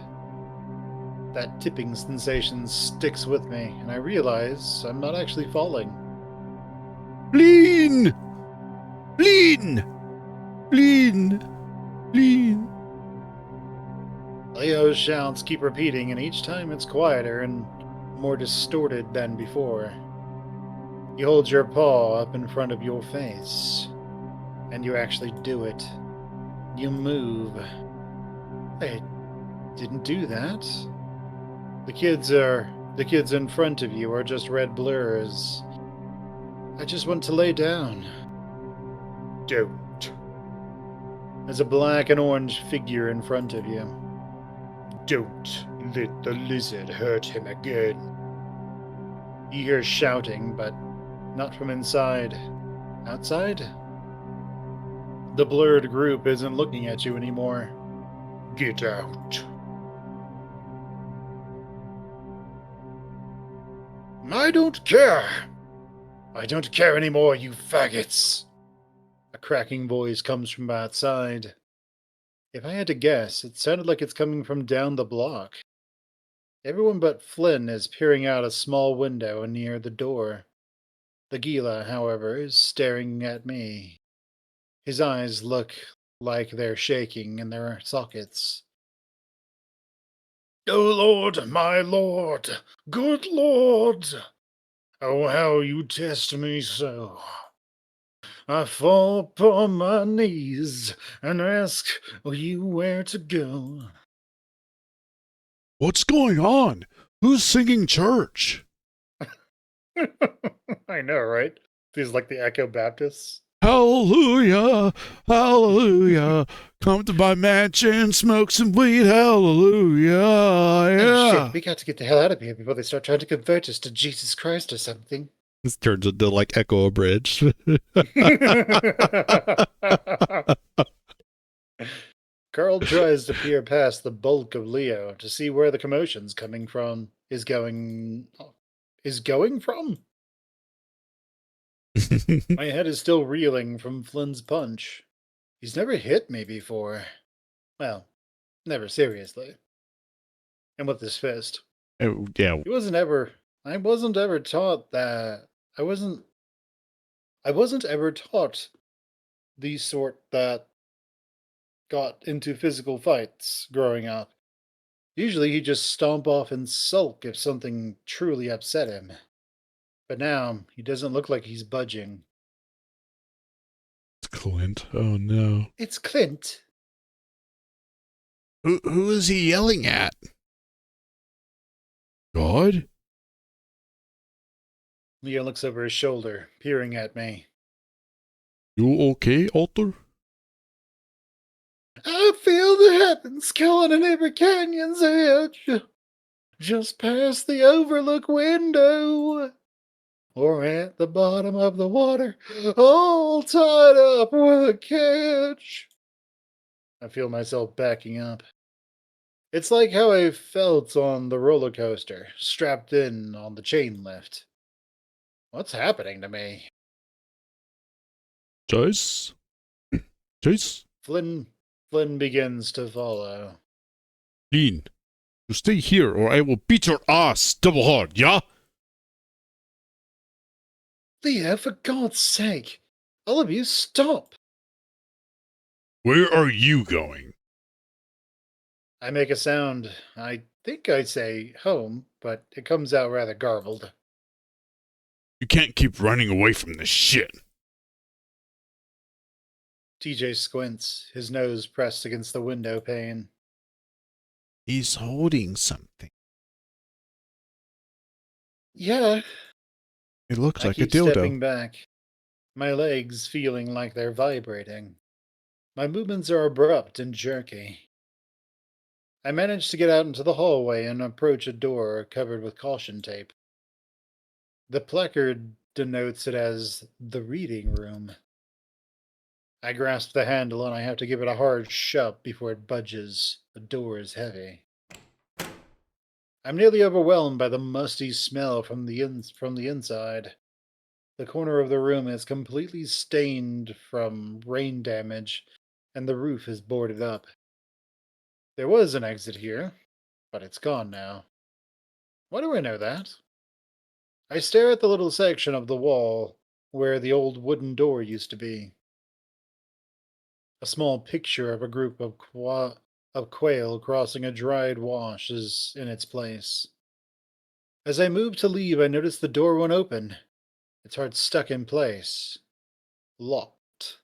That tipping sensation sticks with me, and I realize I'm not actually falling. Flynn! Flynn! Flynn! Flynn! Leo's shouts keep repeating, and each time it's quieter and more distorted than before. You hold your paw up in front of your face, and you actually do it. You move. I didn't do that. The kids in front of you are just red blurs. I just want to lay down. Don't. There's a black and orange figure in front of you. Don't let the lizard hurt him again. You hear shouting, but not from inside. Outside? The blurred group isn't looking at you anymore. Get out. I don't care. I don't care anymore, you faggots. A cracking voice comes from outside. If I had to guess, it sounded like it's coming from down the block. Everyone but Flynn is peering out a small window near the door. The Gila, however, is staring at me. His eyes look like they're shaking in their sockets. Oh Lord, my Lord, good Lord! Oh, how you test me so! I fall upon my knees and ask you where to go. What's going on? Who's singing church? I know, right? Feels like the Echo Baptists. Hallelujah, hallelujah. Come to my mansion, smoke some weed, hallelujah. Oh, Yeah. shit, we got to get the hell out of here before they start trying to convert us to Jesus Christ or something. This turns into like Echo Bridge. Carl tries to peer past the bulk of Leo to see where the commotion's coming from. Is going from? My head is still reeling from Flynn's punch. He's never hit me before. Well, never seriously. And with his fist. Oh, yeah. I wasn't ever taught that. I wasn't ever taught the sort that got into physical fights growing up. Usually he'd just stomp off and sulk if something truly upset him. But now, he doesn't look like he's budging. It's Clint. Oh no. It's Clint. Who is he yelling at? God? Leo looks over his shoulder, peering at me. You okay, Alter? I feel the heavens calling in every canyon's edge. Just past the overlook window. Or at the bottom of the water, all tied up with a catch. I feel myself backing up. It's like how I felt on the roller coaster, strapped in on the chain lift. What's happening to me? Chase? Chase? Flynn begins to follow. Dean, you stay here or I will beat your ass double hard, yeah? Leo, for God's sake! All of you, stop! Where are you going? I make a sound. I think I say home, but it comes out rather garbled. You can't keep running away from this shit. TJ squints, his nose pressed against the window pane. He's holding something. Yeah, It looks I like a keep stepping dildo. back, my legs feeling like they're vibrating. My movements are abrupt and jerky. I manage to get out into the hallway and approach a door covered with caution tape. The placard denotes it as the reading room. I grasp the handle and I have to give it a hard shove before it budges. The door is heavy. I'm nearly overwhelmed by the musty smell from the inside. The corner of the room is completely stained from rain damage, and the roof is boarded up. There was an exit here, but it's gone now. Why do I know that? I stare at the little section of the wall where the old wooden door used to be. A small picture of a group of quail crossing a dried wash is in its place. As I move to leave, I notice the door won't open. Its heart stuck in place. Locked.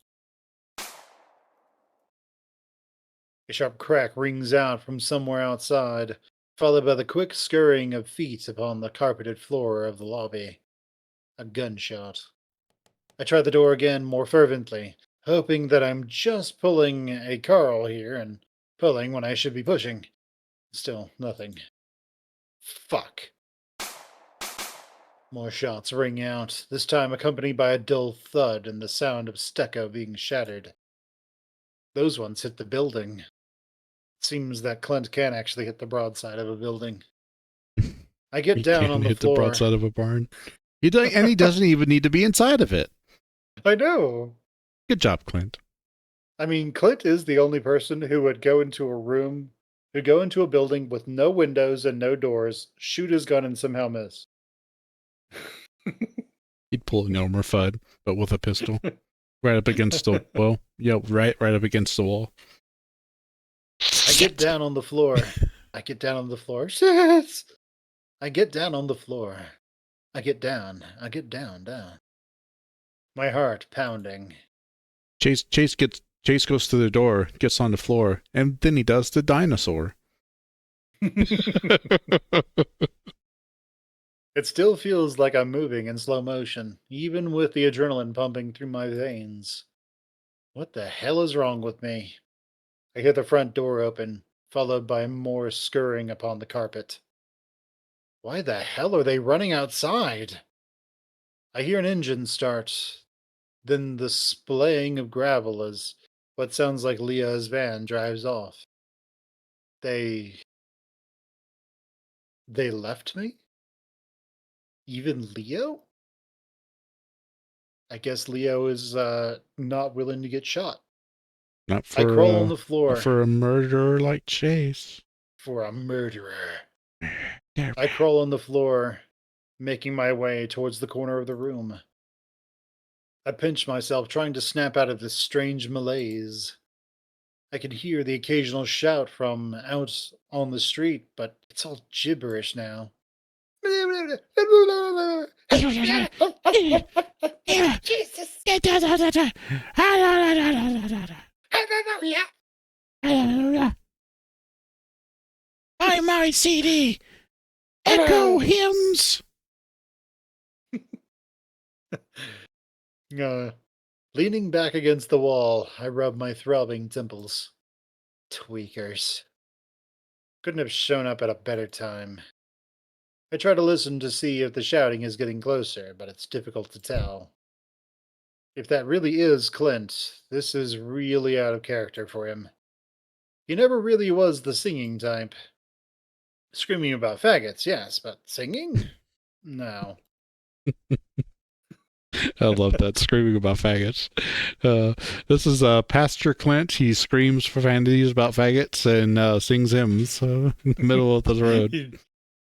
A sharp crack rings out from somewhere outside, followed by the quick scurrying of feet upon the carpeted floor of the lobby. A gunshot. I try the door again more fervently, hoping that I'm just pulling a Carl here and pulling when I should be pushing. Still nothing. Fuck. More shots ring out, this time accompanied by a dull thud and the sound of stucco being shattered. Those ones hit the building. It seems that Clint can actually hit the broadside of a building. I get He down can on the hit the floor. broadside of a barn. He doesn't even need to be inside of it. I know. Good job, Clint. I mean, Clint is the only person who would go into a room, who'd go into a building with no windows and no doors, shoot his gun, and somehow miss. He'd pull an Elmer Fudd, but with a pistol. Right up against the wall. Yeah, right up against the wall. I get down on the floor. I get down on the floor. Shit! I get down on the floor. I get down. I get down. My heart pounding. Chase goes to the door, gets on the floor, and then he does the dinosaur. It still feels like I'm moving in slow motion, even with the adrenaline pumping through my veins. What the hell is wrong with me? I hear the front door open, followed by more scurrying upon the carpet. Why the hell are they running outside? I hear an engine start, then the splaying of gravel as what sounds like Leah's van drives off. They left me? Even Leo? I guess Leo is not willing to get shot. Not I crawl on the not floor for a murderer like Chase. for a murderer. There. I crawl on the floor, making my way towards the corner of the room. I pinch myself, trying to snap out of this strange malaise. I can hear the occasional shout from out on the street, but it's all gibberish now. Jesus! Buy my CD. Echo hymns. Leaning back against the wall, I rub my throbbing temples. Tweakers. Couldn't have shown up at a better time. I try to listen to see if the shouting is getting closer, but it's difficult to tell. If that really is Clint, this is really out of character for him. He never really was the singing type. Screaming about faggots, yes, but singing? No. I love that, screaming about faggots. This is Pastor Clint. He screams profanities about faggots and sings hymns in the middle of the road.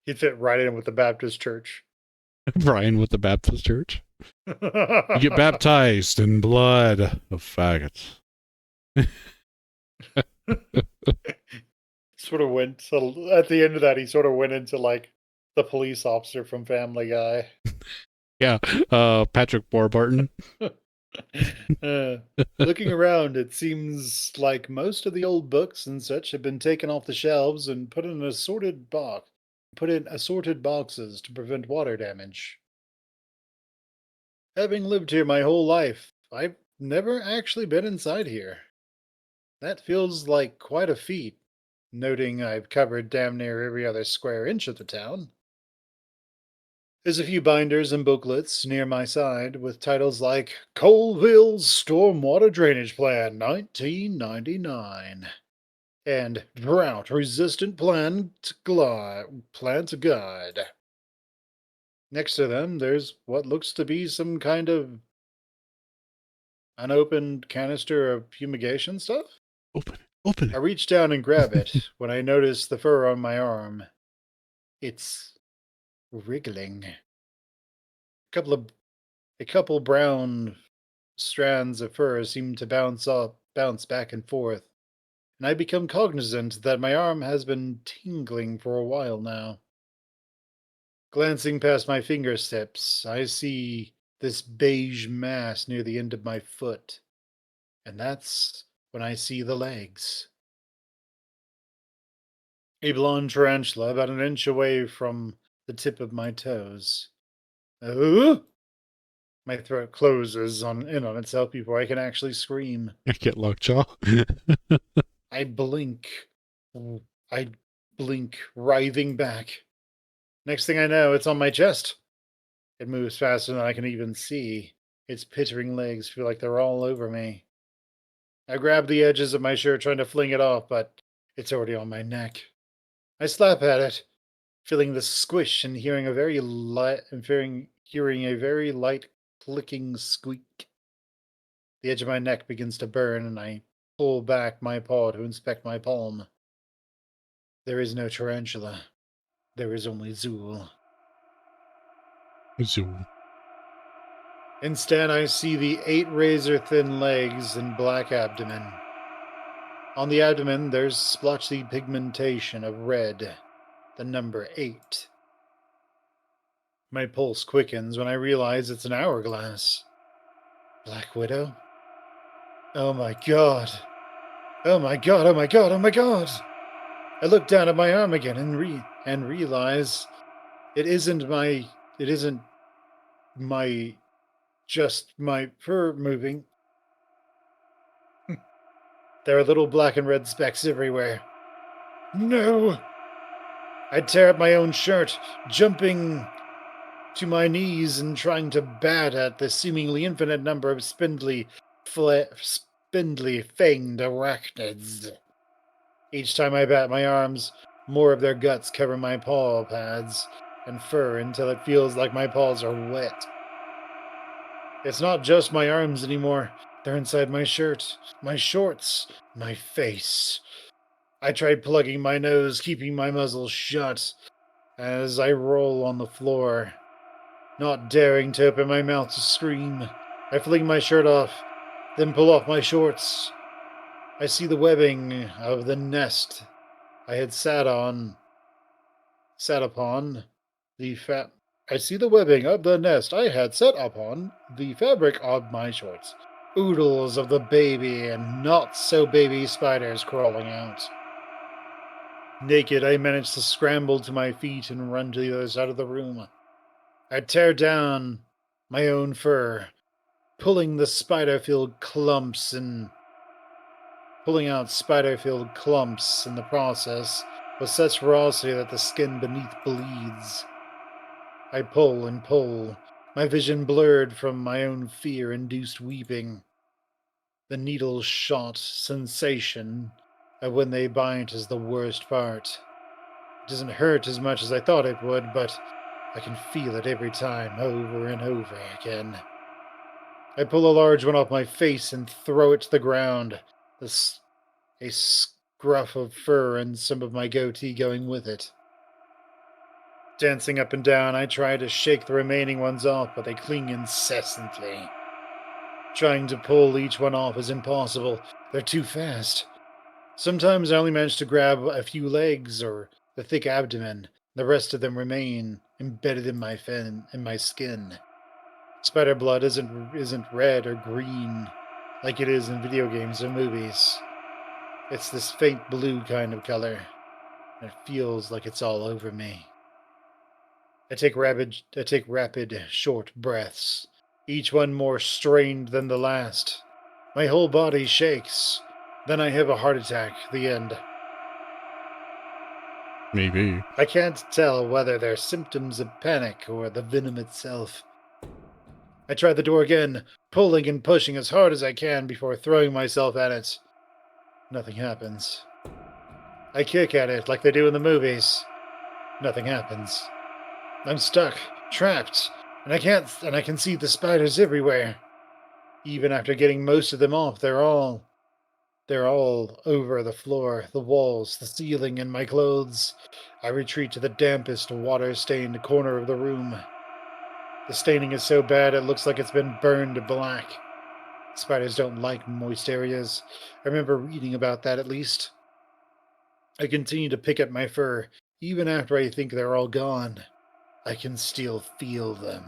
He'd fit right in with the Baptist church. Brian with the Baptist church. You get baptized in blood of faggots. Sort of went to, at the end of that, he sort of went into like the police officer from Family Guy. Yeah, Patrick Warburton. Uh, Looking around, it seems like most of the old books and such have been taken off the shelves and put in assorted boxes to prevent water damage. Having lived here my whole life, I've never actually been inside here. That feels like quite a feat, noting I've covered damn near every other square inch of the town. There's a few binders and booklets near my side with titles like Colville's Stormwater Drainage Plan 1999 and Drought Resistant Plant Guide. Next to them, there's what looks to be some kind of unopened canister of fumigation stuff. Open it. Open I it. reach down and grab it when I notice the fur on my arm. It's wriggling. Couple of a couple brown strands of fur seem to bounce back and forth, and I become cognizant that my arm has been tingling for a while now. Glancing past my fingertips, I see this beige mass near the end of my foot, and that's when I see the legs. A blonde tarantula about an inch away from the tip of my toes. Oh! My throat closes in on itself before I can actually scream. I get lockjaw. I blink. I blink, writhing back. Next thing I know, it's on my chest. It moves faster than I can even see. Its pittering legs feel like they're all over me. I grab the edges of my shirt, trying to fling it off, but it's already on my neck. I slap at it, feeling the squish and hearing a very light clicking squeak. The edge of my neck begins to burn, and I pull back my paw to inspect my palm. There is no tarantula. There is only Zool. Zoom. Instead, I see the 8 razor-thin legs and black abdomen. On the abdomen, there's splotchy pigmentation of red, the number 8. My pulse quickens when I realize it's an hourglass. Black Widow? Oh my god. Oh my god, oh my god, oh my god! I look down at my arm again and realize it isn't my just my fur moving. There are little black and red specks everywhere. No! I tear up my own shirt, jumping to my knees and trying to bat at the seemingly infinite number of spindly fanged arachnids. Each time I bat my arms, more of their guts cover my paw pads and fur until it feels like my paws are wet. It's not just my arms anymore. They're inside my shirt, my shorts, my face. I tried plugging my nose, keeping my muzzle shut, as I roll on the floor, not daring to open my mouth to scream. I fling my shirt off, then pull off my shorts. I see the webbing of the nest I had sat upon, the fat. I see the webbing of the nest I had set upon the fabric of my shorts. Oodles of the baby and not so baby spiders crawling out. Naked, I managed to scramble to my feet and run to the other side of the room. I tear down my own fur, pulling out spider filled clumps in the process with such ferocity that the skin beneath bleeds. I pull and pull, my vision blurred from my own fear-induced weeping. The needle shot sensation of when they bite is the worst part. It doesn't hurt as much as I thought it would, but I can feel it every time, over and over again. I pull a large one off my face and throw it to the ground, a scruff of fur and some of my goatee going with it. Dancing up and down, I try to shake the remaining ones off, but they cling incessantly. Trying to pull each one off is impossible. They're too fast. Sometimes I only manage to grab a few legs or the thick abdomen. The rest of them remain embedded in my skin. Spider blood isn't red or green like it is in video games or movies. It's this faint blue kind of color, and it feels like it's all over me. I take rapid, short breaths, each one more strained than the last. My whole body shakes. Then I have a heart attack. The end. Maybe. I can't tell whether they're symptoms of panic or the venom itself. I try the door again, pulling and pushing as hard as I can before throwing myself at it. Nothing happens. I kick at it like they do in the movies. Nothing happens. I'm stuck, trapped, and I can see the spiders everywhere. Even after getting most of them off, they're all over the floor, the walls, the ceiling, and my clothes. I retreat to the dampest, water-stained corner of the room. The staining is so bad it looks like it's been burned black. Spiders don't like moist areas. I remember reading about that at least. I continue to pick at my fur, even after I think they're all gone. I can still feel them.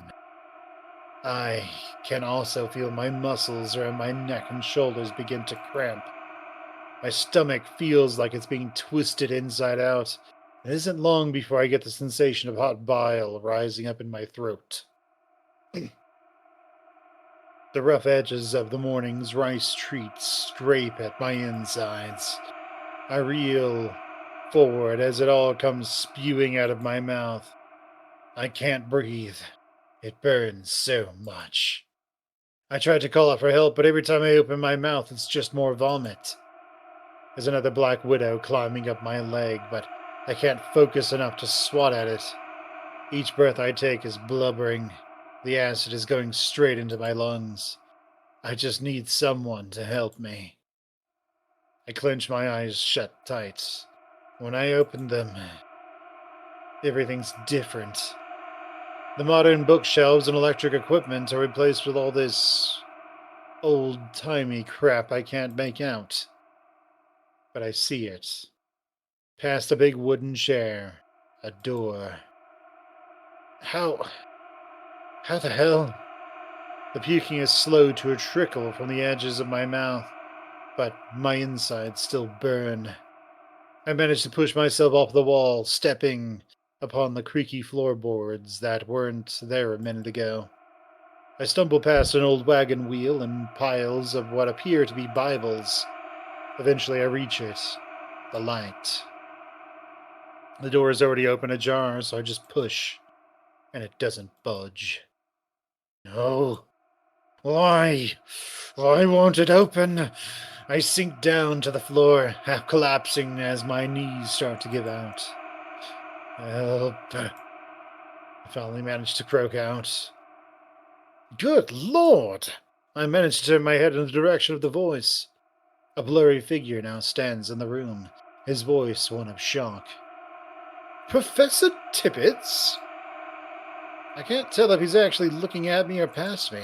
I can also feel my muscles around my neck and shoulders begin to cramp. My stomach feels like it's being twisted inside out. It isn't long before I get the sensation of hot bile rising up in my throat. The rough edges of the morning's rice treats scrape at my insides. I reel forward as it all comes spewing out of my mouth. I can't breathe. It burns so much. I try to call out for help, but every time I open my mouth, it's just more vomit. There's another black widow climbing up my leg, but I can't focus enough to swat at it. Each breath I take is blubbering. The acid is going straight into my lungs. I just need someone to help me. I clench my eyes shut tight. When I open them, everything's different. The modern bookshelves and electric equipment are replaced with all this old-timey crap I can't make out. But I see it. Past a big wooden chair. A door. How the hell? The puking is slowed to a trickle from the edges of my mouth, but my insides still burn. I manage to push myself off the wall, stepping upon the creaky floorboards that weren't there a minute ago. I stumble past an old wagon wheel and piles of what appear to be Bibles. Eventually I reach it. The light. The door is already open ajar, so I just push, and it doesn't budge. No. Why? Why won't it open? I sink down to the floor, half collapsing as my knees start to give out. Help. I finally managed to croak out. Good Lord! I managed to turn my head in the direction of the voice. A blurry figure now stands in the room, his voice one of shock. Professor Tibbets? I can't tell if he's actually looking at me or past me.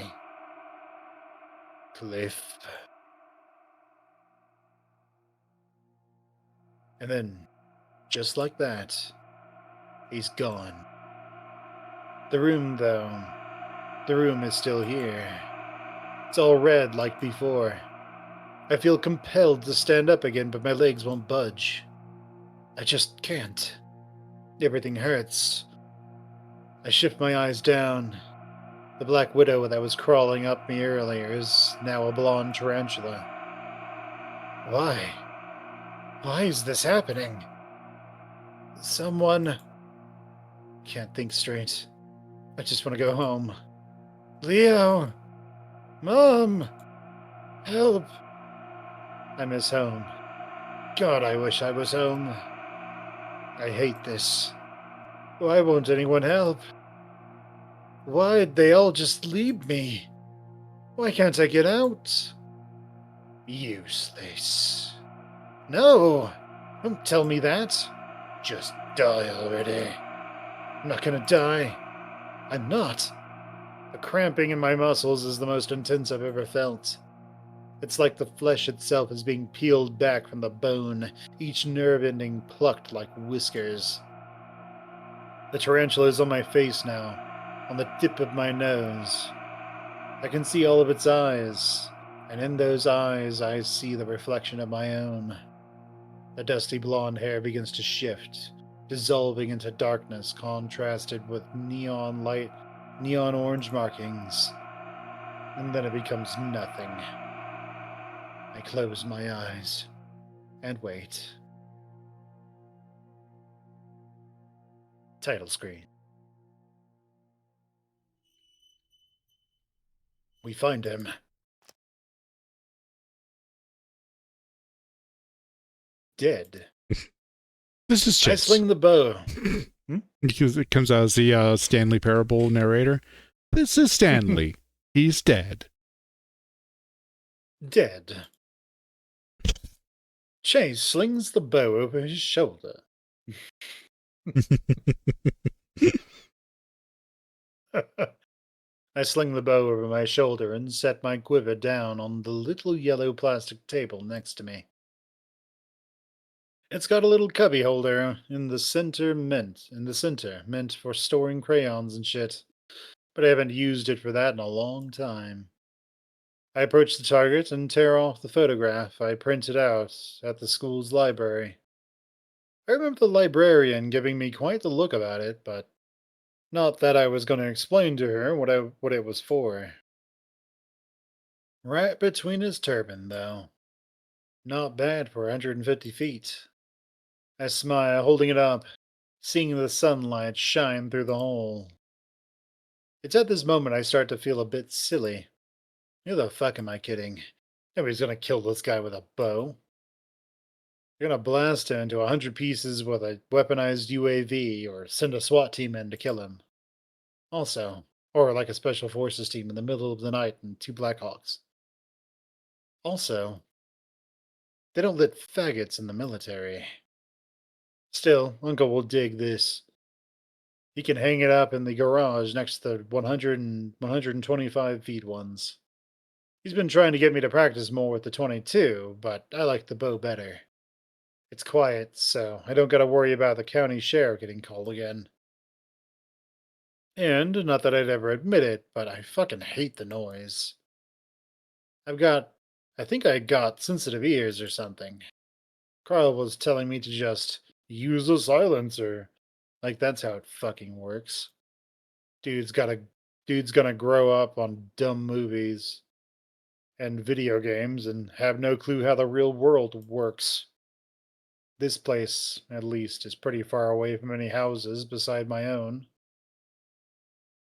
Cliff. And then, just like that, he's gone. The room, though, the room is still here. It's all red like before. I feel compelled to stand up again, but my legs won't budge. I just can't. Everything hurts. I shift my eyes down. The black widow that was crawling up me earlier is now a blonde tarantula. Why? Why is this happening? Someone... Can't think straight. I just want to go home. Leo! Mom! Help! I miss home. God, I wish I was home. I hate this. Why won't anyone help? Why'd they all just leave me? Why can't I get out? Useless. No! Don't tell me that. Just die already. I'm not gonna die. I'm not. The cramping in my muscles is the most intense I've ever felt. It's like the flesh itself is being peeled back from the bone, each nerve ending plucked like whiskers. The tarantula is on my face now, on the tip of my nose. I can see all of its eyes, and in those eyes I see the reflection of my own. The dusty blonde hair begins to shift, dissolving into darkness contrasted with neon light, neon orange markings, and then it becomes nothing. I close my eyes and wait. Title screen. We find him. Dead. This is I Chase. sling the bow. Because it comes out as the Stanley Parable narrator. This is Stanley. He's dead. Dead. Chase slings the bow over his shoulder. I sling the bow over my shoulder and set my quiver down on the little yellow plastic table next to me. It's got a little cubby holder in the center meant for storing crayons and shit, but I haven't used it for that in a long time. I approach the target and tear off the photograph I printed out at the school's library. I remember the librarian giving me quite the look about it, but not that I was going to explain to her what it was for. Right between his turban, though. Not bad for 150 feet. I smile, holding it up, seeing the sunlight shine through the hole. It's at this moment I start to feel a bit silly. Who the fuck am I kidding? Nobody's gonna kill this guy with a bow. They're gonna blast him into 100 pieces with a weaponized UAV or send a SWAT team in to kill him. Also, or like a special forces team in the middle of the night and two Blackhawks. Also, they don't let faggots in the military. Still, Uncle will dig this. He can hang it up in the garage next to the 100 and 125 feet ones. He's been trying to get me to practice more with the 22, but I like the bow better. It's quiet, so I don't gotta worry about the county sheriff getting called again. And, not that I'd ever admit it, but I fucking hate the noise. I think I got sensitive ears or something. Carl was telling me to just use a silencer. Like that's how it fucking works. Dude's gotta, dude's gonna grow up on dumb movies and video games and have no clue how the real world works. This place, at least, is pretty far away from any houses beside my own.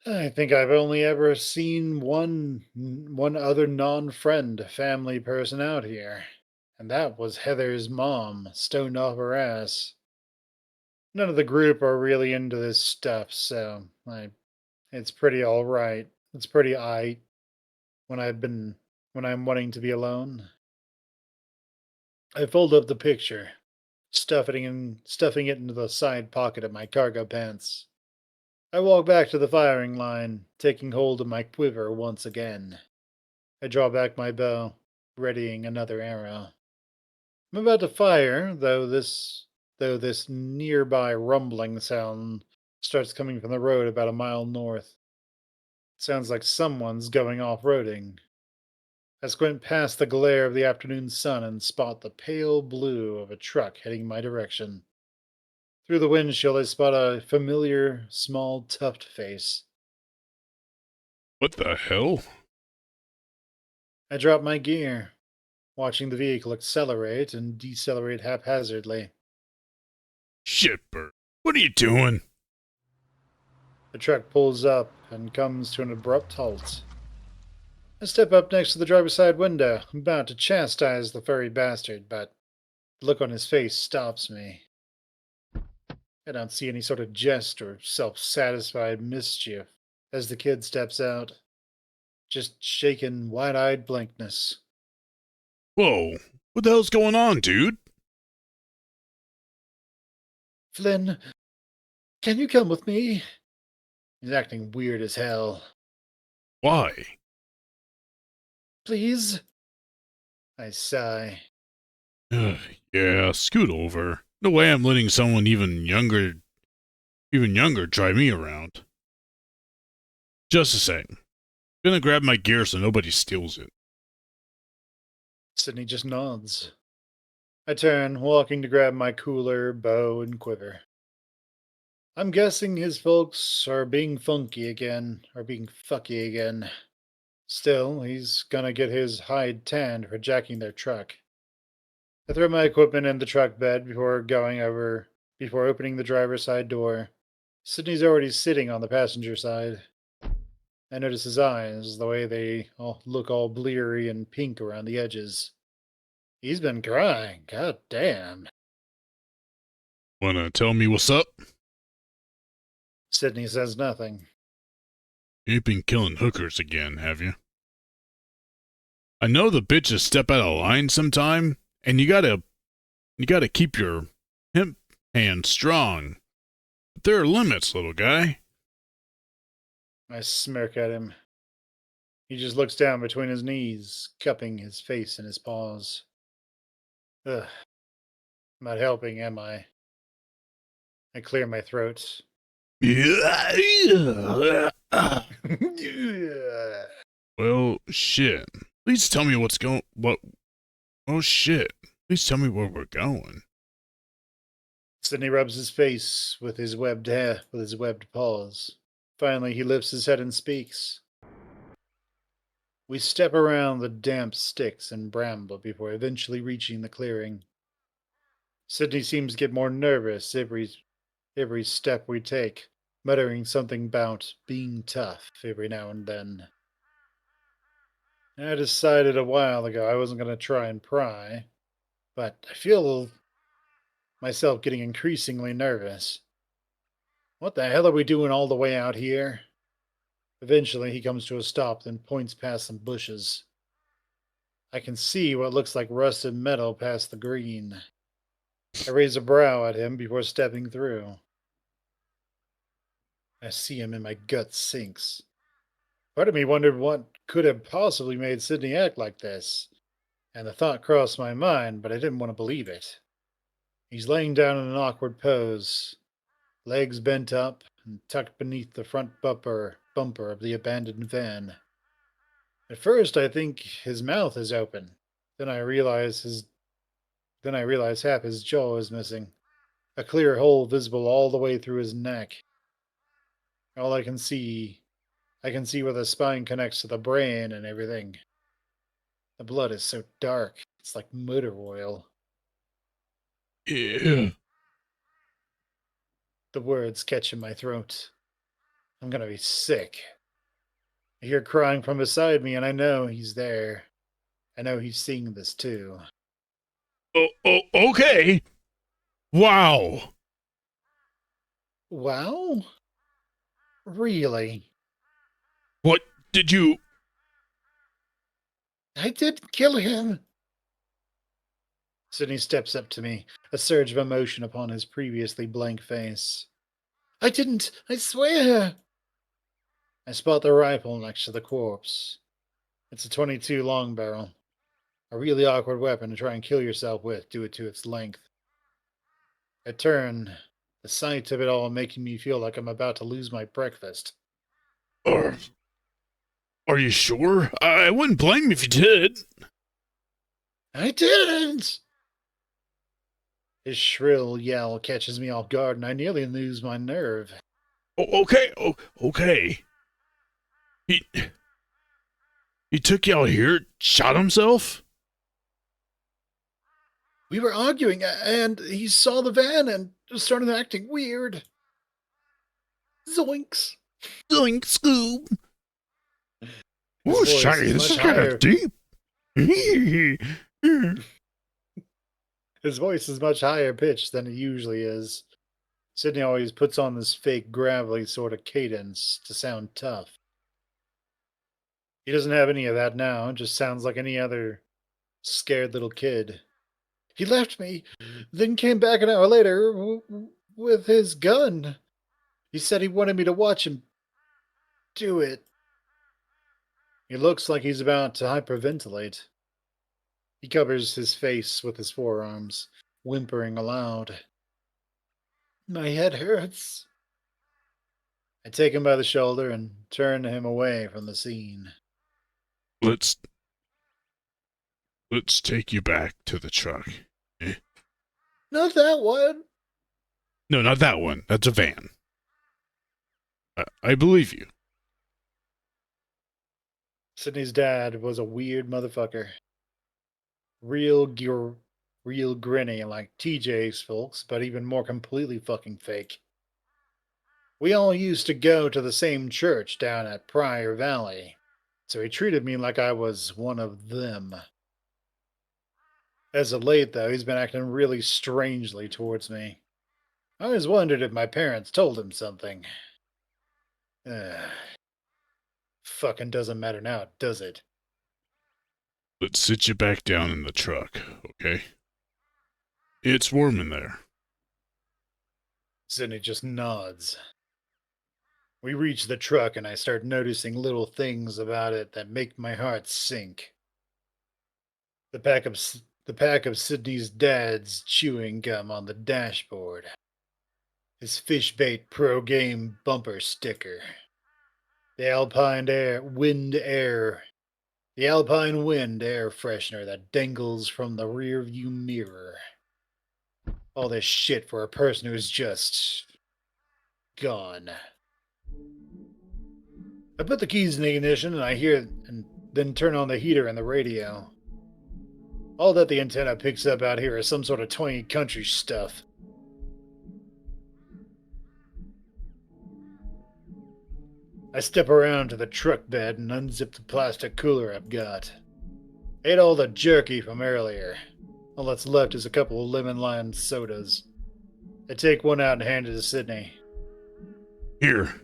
I think I've only ever seen one other non-friend family person out here, and that was Heather's mom, stoned off her ass. None of the group are really into this stuff, so it's pretty all right. It's pretty aight when when I'm wanting to be alone. I fold up the picture, stuffing it into the side pocket of my cargo pants. I walk back to the firing line, taking hold of my quiver once again. I draw back my bow, readying another arrow. I'm about to fire, though this nearby rumbling sound starts coming from the road about a mile north. It sounds like someone's going off-roading. I squint past the glare of the afternoon sun and spot the pale blue of a truck heading my direction. Through the windshield, I spot a familiar, small, tufted face. What the hell? I drop my gear, watching the vehicle accelerate and decelerate haphazardly. Shit, Bert. What are you doing? The truck pulls up and comes to an abrupt halt. I step up next to the driver's side window, about to chastise the furry bastard, but the look on his face stops me. I don't see any sort of jest or self-satisfied mischief as the kid steps out. Just shaken, wide-eyed blankness. Whoa. What the hell's going on, dude? Flynn, can you come with me? He's acting weird as hell. Why? Please? I sigh. Yeah, scoot over. No way I'm letting someone even younger drive me around. Just a sec. Gonna grab my gear so nobody steals it. Sydney just nods. I turn, walking to grab my cooler, bow, and quiver. I'm guessing his folks are being funky again, or being fucky again. Still, he's gonna get his hide tanned for jacking their truck. I throw my equipment in the truck bed before opening the driver's side door. Sydney's already sitting on the passenger side. I notice his eyes, the way they all look all bleary and pink around the edges. He's been crying, god damn. Wanna tell me what's up? Sydney says nothing. You ain't been killing hookers again, have you? I know the bitches step out of line sometime, and you gotta keep your hemp hand strong. But there are limits, little guy. I smirk at him. He just looks down between his knees, cupping his face in his paws. Ugh. Not helping, am I? I clear my throat. Well, shit. Please tell me oh shit. Please tell me where we're going. Sydney rubs his face with his webbed paws. Finally, he lifts his head and speaks. We step around the damp sticks and bramble before eventually reaching the clearing. Sydney seems to get more nervous every step we take, muttering something about being tough every now and then. I decided a while ago I wasn't going to try and pry, but I feel myself getting increasingly nervous. What the hell are we doing all the way out here? Eventually, he comes to a stop, then points past some bushes. I can see what looks like rusted metal past the green. I raise a brow at him before stepping through. I see him and my gut sinks. Part of me wondered what could have possibly made Sydney act like this, and the thought crossed my mind, but I didn't want to believe it. He's laying down in an awkward pose, legs bent up and tucked beneath the front bumper of the abandoned van. At first I think his mouth is open. Then I realize half his jaw is missing. A clear hole visible all the way through his neck. All I can see where the spine connects to the brain and everything. The blood is so dark, it's like motor oil. Yeah. The words catch in my throat. I'm gonna be sick. I hear crying from beside me, and I know he's there. I know he's seeing this too. Oh, okay. Wow. Wow? Really? What did you... I didn't kill him. Sydney steps up to me, a surge of emotion upon his previously blank face. I didn't, I swear. I spot the rifle next to the corpse. It's a 22 long barrel. A really awkward weapon to try and kill yourself with due to its length. I turn, the sight of it all making me feel like I'm about to lose my breakfast. Are you sure? I wouldn't blame you if you did. I didn't! His shrill yell catches me off guard and I nearly lose my nerve. Okay. Okay. He took you out here, shot himself? We were arguing and he saw the van and started acting weird. Zoinks! Doink Scoob. His Oh, voice Shaggy, is this is much kind higher. of deep. His voice is much higher pitched than it usually is. Sydney always puts on this fake gravelly sort of cadence to sound tough. He doesn't have any of that now, just sounds like any other scared little kid. He left me, then came back an hour later with his gun. He said he wanted me to watch him do it. He looks like he's about to hyperventilate. He covers his face with his forearms, whimpering aloud. My head hurts. I take him by the shoulder and turn him away from the scene. Let's take you back to the truck. Eh? Not that one. No, not that one. That's a van. I believe you. Sydney's dad was a weird motherfucker. Real grinny like TJ's folks, but even more completely fucking fake. We all used to go to the same church down at Prior Valley, so he treated me like I was one of them. As of late, though, he's been acting really strangely towards me. I always wondered if my parents told him something. Fucking doesn't matter now, does it? Let's sit you back down in the truck, okay? It's warm in there. Sydney just nods. We reach the truck and I start noticing little things about it that make my heart sink. The pack of Sydney's dad's chewing gum on the dashboard. His fish bait pro game bumper sticker. The Alpine Wind air freshener that dangles from the rearview mirror. All this shit for a person who's just gone. I put the keys in the ignition and then turn on the heater and the radio. All that the antenna picks up out here is some sort of twangy country stuff. I step around to the truck bed and unzip the plastic cooler I've got. Ate all the jerky from earlier. All that's left is a couple of lemon-lime sodas. I take one out and hand it to Sydney. Here.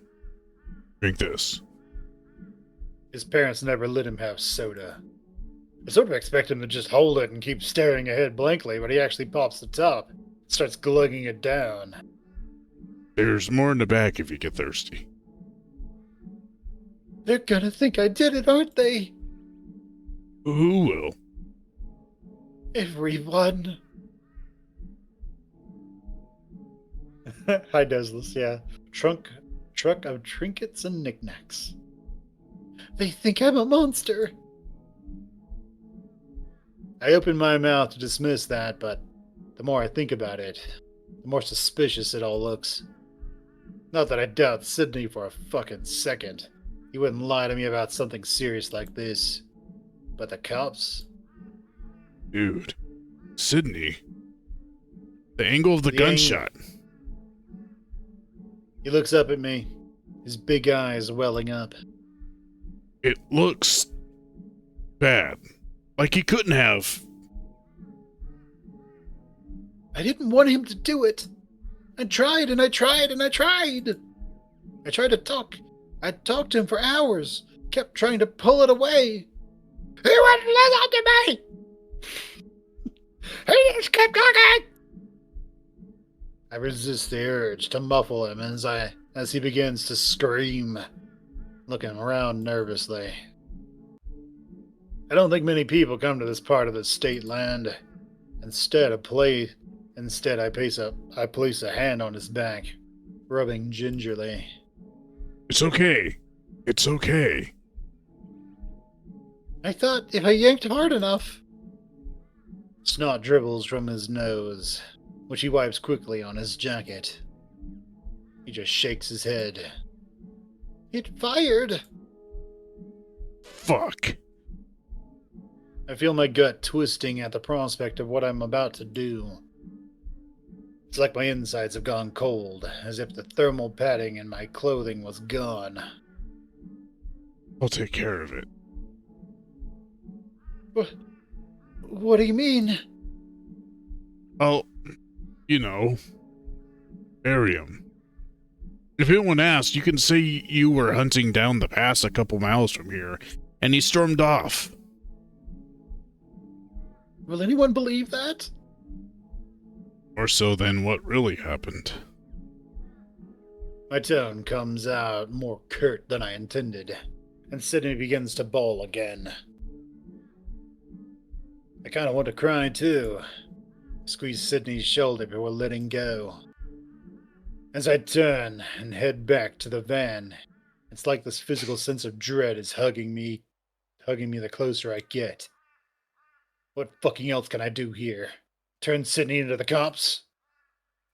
Drink this. His parents never let him have soda. I sort of expect him to just hold it and keep staring ahead blankly, but he actually pops the top, starts glugging it down. There's more in the back if you get thirsty. They're gonna think I did it, aren't they? Who will? Everyone. Hi, Desless, yeah. Truck of trinkets and knickknacks. They think I'm a monster. I open my mouth to dismiss that, but the more I think about it, the more suspicious it all looks. Not that I doubt Sydney for a fucking second. He wouldn't lie to me about something serious like this. But the cops? Dude. Sydney. The angle of the gunshot. He looks up at me, his big eyes welling up. It looks bad. Like he couldn't have. I didn't want him to do it. I tried and I tried and I tried. I tried to talk. I talked to him for hours. Kept trying to pull it away. He wouldn't listen to me. He just kept talking. I resist the urge to muffle him as he begins to scream, looking around nervously. I don't think many people come to this part of the state land. Instead, I place a hand on his back, rubbing gingerly. It's okay. It's okay. I thought if I yanked hard enough. Snot dribbles from his nose, which he wipes quickly on his jacket. He just shakes his head. It fired. Fuck. I feel my gut twisting at the prospect of what I'm about to do. It's like my insides have gone cold, as if the thermal padding in my clothing was gone. I'll take care of it. What do you mean? I'll, bury him. If anyone asks, you can say you were hunting down the pass a couple miles from here, and he stormed off. Will anyone believe that? More so than what really happened. My tone comes out more curt than I intended, and Sydney begins to bawl again. I kind of want to cry too. Squeeze Sydney's shoulder before letting go. As I turn and head back to the van, it's like this physical sense of dread is hugging me the closer I get. What fucking else can I do here? Turn Sydney into the cops?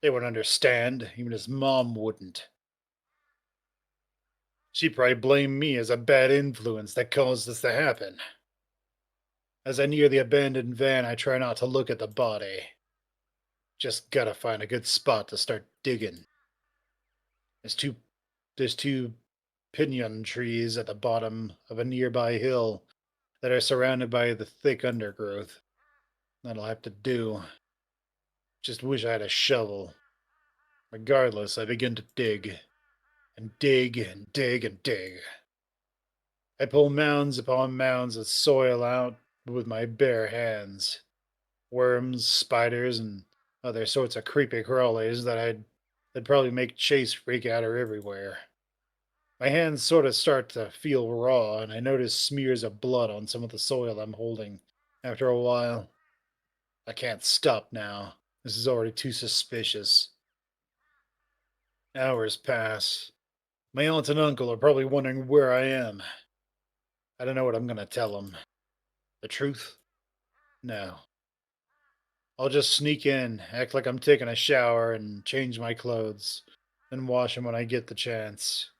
They wouldn't understand, even his mom wouldn't. She'd probably blame me as a bad influence that caused this to happen. As I near the abandoned van, I try not to look at the body. Just gotta find a good spot to start digging. There's two there's two pinyon trees at the bottom of a nearby hill that are surrounded by the thick undergrowth. That'll have to do. Just wish I had a shovel. Regardless, I begin to dig. And dig and dig and dig. I pull mounds upon mounds of soil out with my bare hands. Worms, spiders, and other sorts of creepy crawlies that'd probably make Chase freak out are everywhere. My hands sort of start to feel raw, and I notice smears of blood on some of the soil I'm holding. After a while, I can't stop now. This is already too suspicious. Hours pass. My aunt and uncle are probably wondering where I am. I don't know what I'm gonna tell them. The truth? No. I'll just sneak in, act like I'm taking a shower, and change my clothes, then wash them when I get the chance.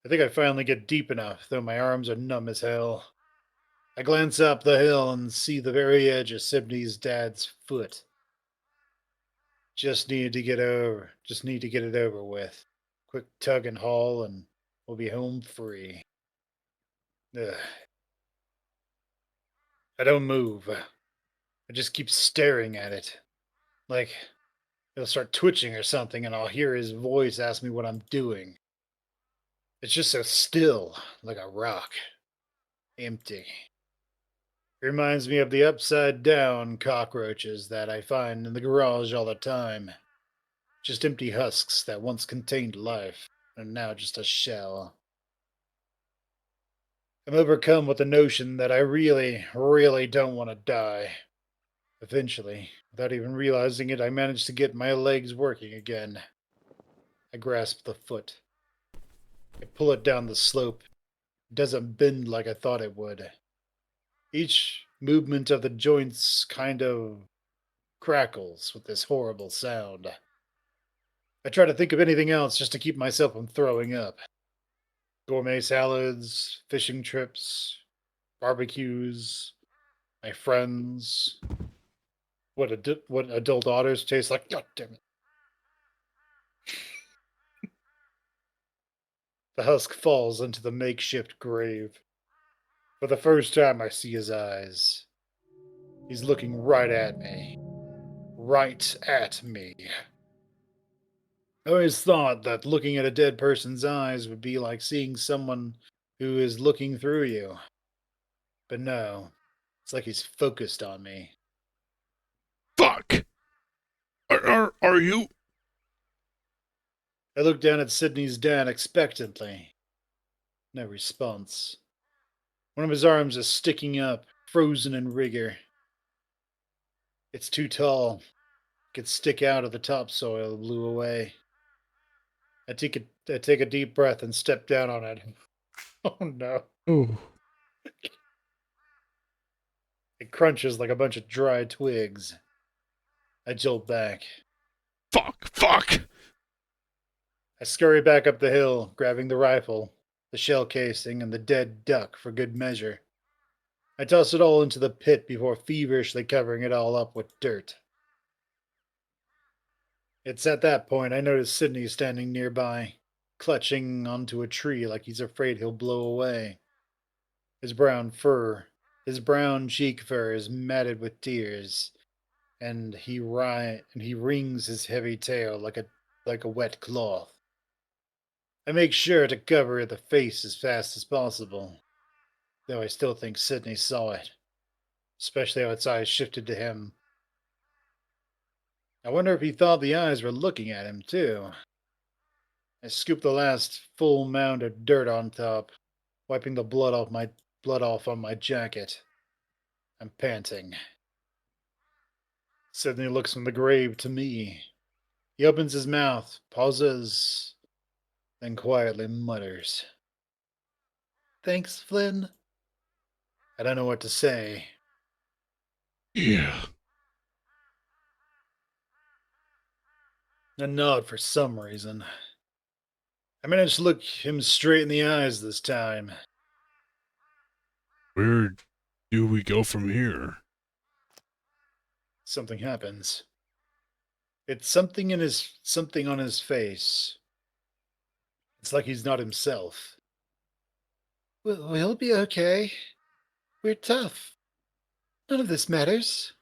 I think I finally get deep enough, though my arms are numb as hell. I glance up the hill and see the very edge of Sydney's dad's foot. Just need to get it over with. Quick tug and haul, and we'll be home free. Ugh. I don't move. I just keep staring at it. Like it'll start twitching or something, and I'll hear his voice ask me what I'm doing. It's just so still, like a rock. Empty. It reminds me of the upside down cockroaches that I find in the garage all the time. Just empty husks that once contained life, and now just a shell. I'm overcome with the notion that I really, really don't want to die. Eventually, without even realizing it, I manage to get my legs working again. I grasp the foot. I pull it down the slope. It doesn't bend like I thought it would. Each movement of the joints kind of crackles with this horrible sound. I try to think of anything else just to keep myself from throwing up. Gourmet salads, fishing trips, barbecues, my friends, what adult otters taste like. God damn it. The husk falls into the makeshift grave. For the first time, I see his eyes. He's looking right at me. Right at me. I always thought that looking at a dead person's eyes would be like seeing someone who is looking through you. But no, it's like he's focused on me. Fuck! Are you? I look down at Sydney's dad expectantly. No response. One of his arms is sticking up, frozen in rigor. It's too tall. Could stick out of the topsoil blew away. I take a deep breath and step down on it. Oh no. Oh. It crunches like a bunch of dry twigs. I jolt back. Fuck! I scurry back up the hill, grabbing the rifle, the shell casing, and the dead duck for good measure. I toss it all into the pit before feverishly covering it all up with dirt. It's at that point I notice Sydney standing nearby, clutching onto a tree like he's afraid he'll blow away. His brown cheek fur is matted with tears, and he wrings his heavy tail like a wet cloth. I make sure to cover the face as fast as possible, though I still think Sydney saw it, especially how its eyes shifted to him. I wonder if he thought the eyes were looking at him, too. I scoop the last full mound of dirt on top, wiping the blood off on my jacket. I'm panting. Suddenly looks from the grave to me. He opens his mouth, pauses, then quietly mutters, "Thanks, Flynn." I don't know what to say. Yeah. I nod for some reason. I manage to look him straight in the eyes this time. Where do we go from here? Something happens. It's something on his face. It's like he's not himself. We'll be okay. We're tough. None of this matters.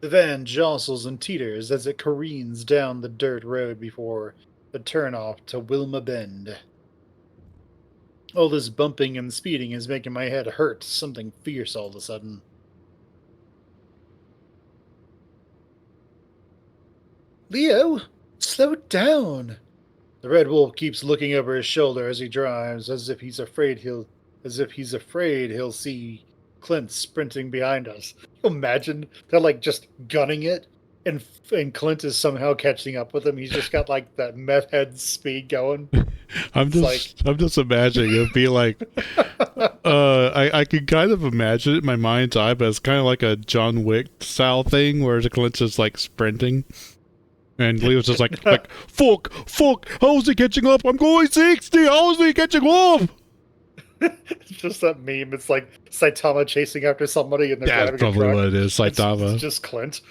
The van jostles and teeters as it careens down the dirt road before the turnoff to Wilma Bend. All this bumping and speeding is making my head hurt something fierce all of a sudden. Leo, slow down. The Red Wolf keeps looking over his shoulder as he drives, as if he's afraid he'll see Clint sprinting behind us. Imagine they're like just gunning it, and Clint is somehow catching up with him. He's just got like that meth head speed going. I'm It's just imagining it'd be like I can kind of imagine it in my mind's eye, but it's kind of like a John Wick style thing where the Clint's just like sprinting. And Leo's just like, fuck, how is he catching up? I'm going 60, how is he catching up? It's just that meme. It's like Saitama chasing after somebody and they're That's driving a probably truck. what it is, Saitama. It's just Clint.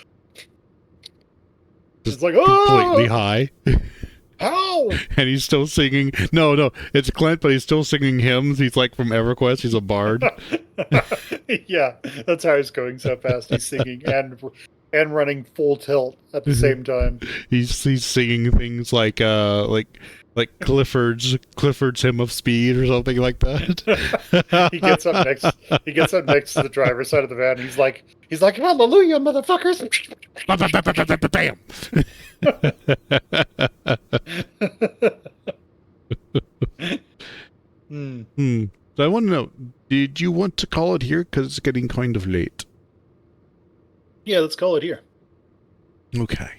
Just It's like, completely oh, high. how? And he's still singing. No, it's Clint, but he's still singing hymns. He's like from EverQuest. He's a bard. Yeah, that's how he's going so fast. He's singing and running full tilt at the same time. He's singing things like Clifford's Hymn of Speed or something like that. He gets up next to the driver's side of the van. He's like, hallelujah, motherfuckers. Bam. So I want to know, did you want to call it here? Because it's getting kind of late. Yeah, let's call it here. Okay.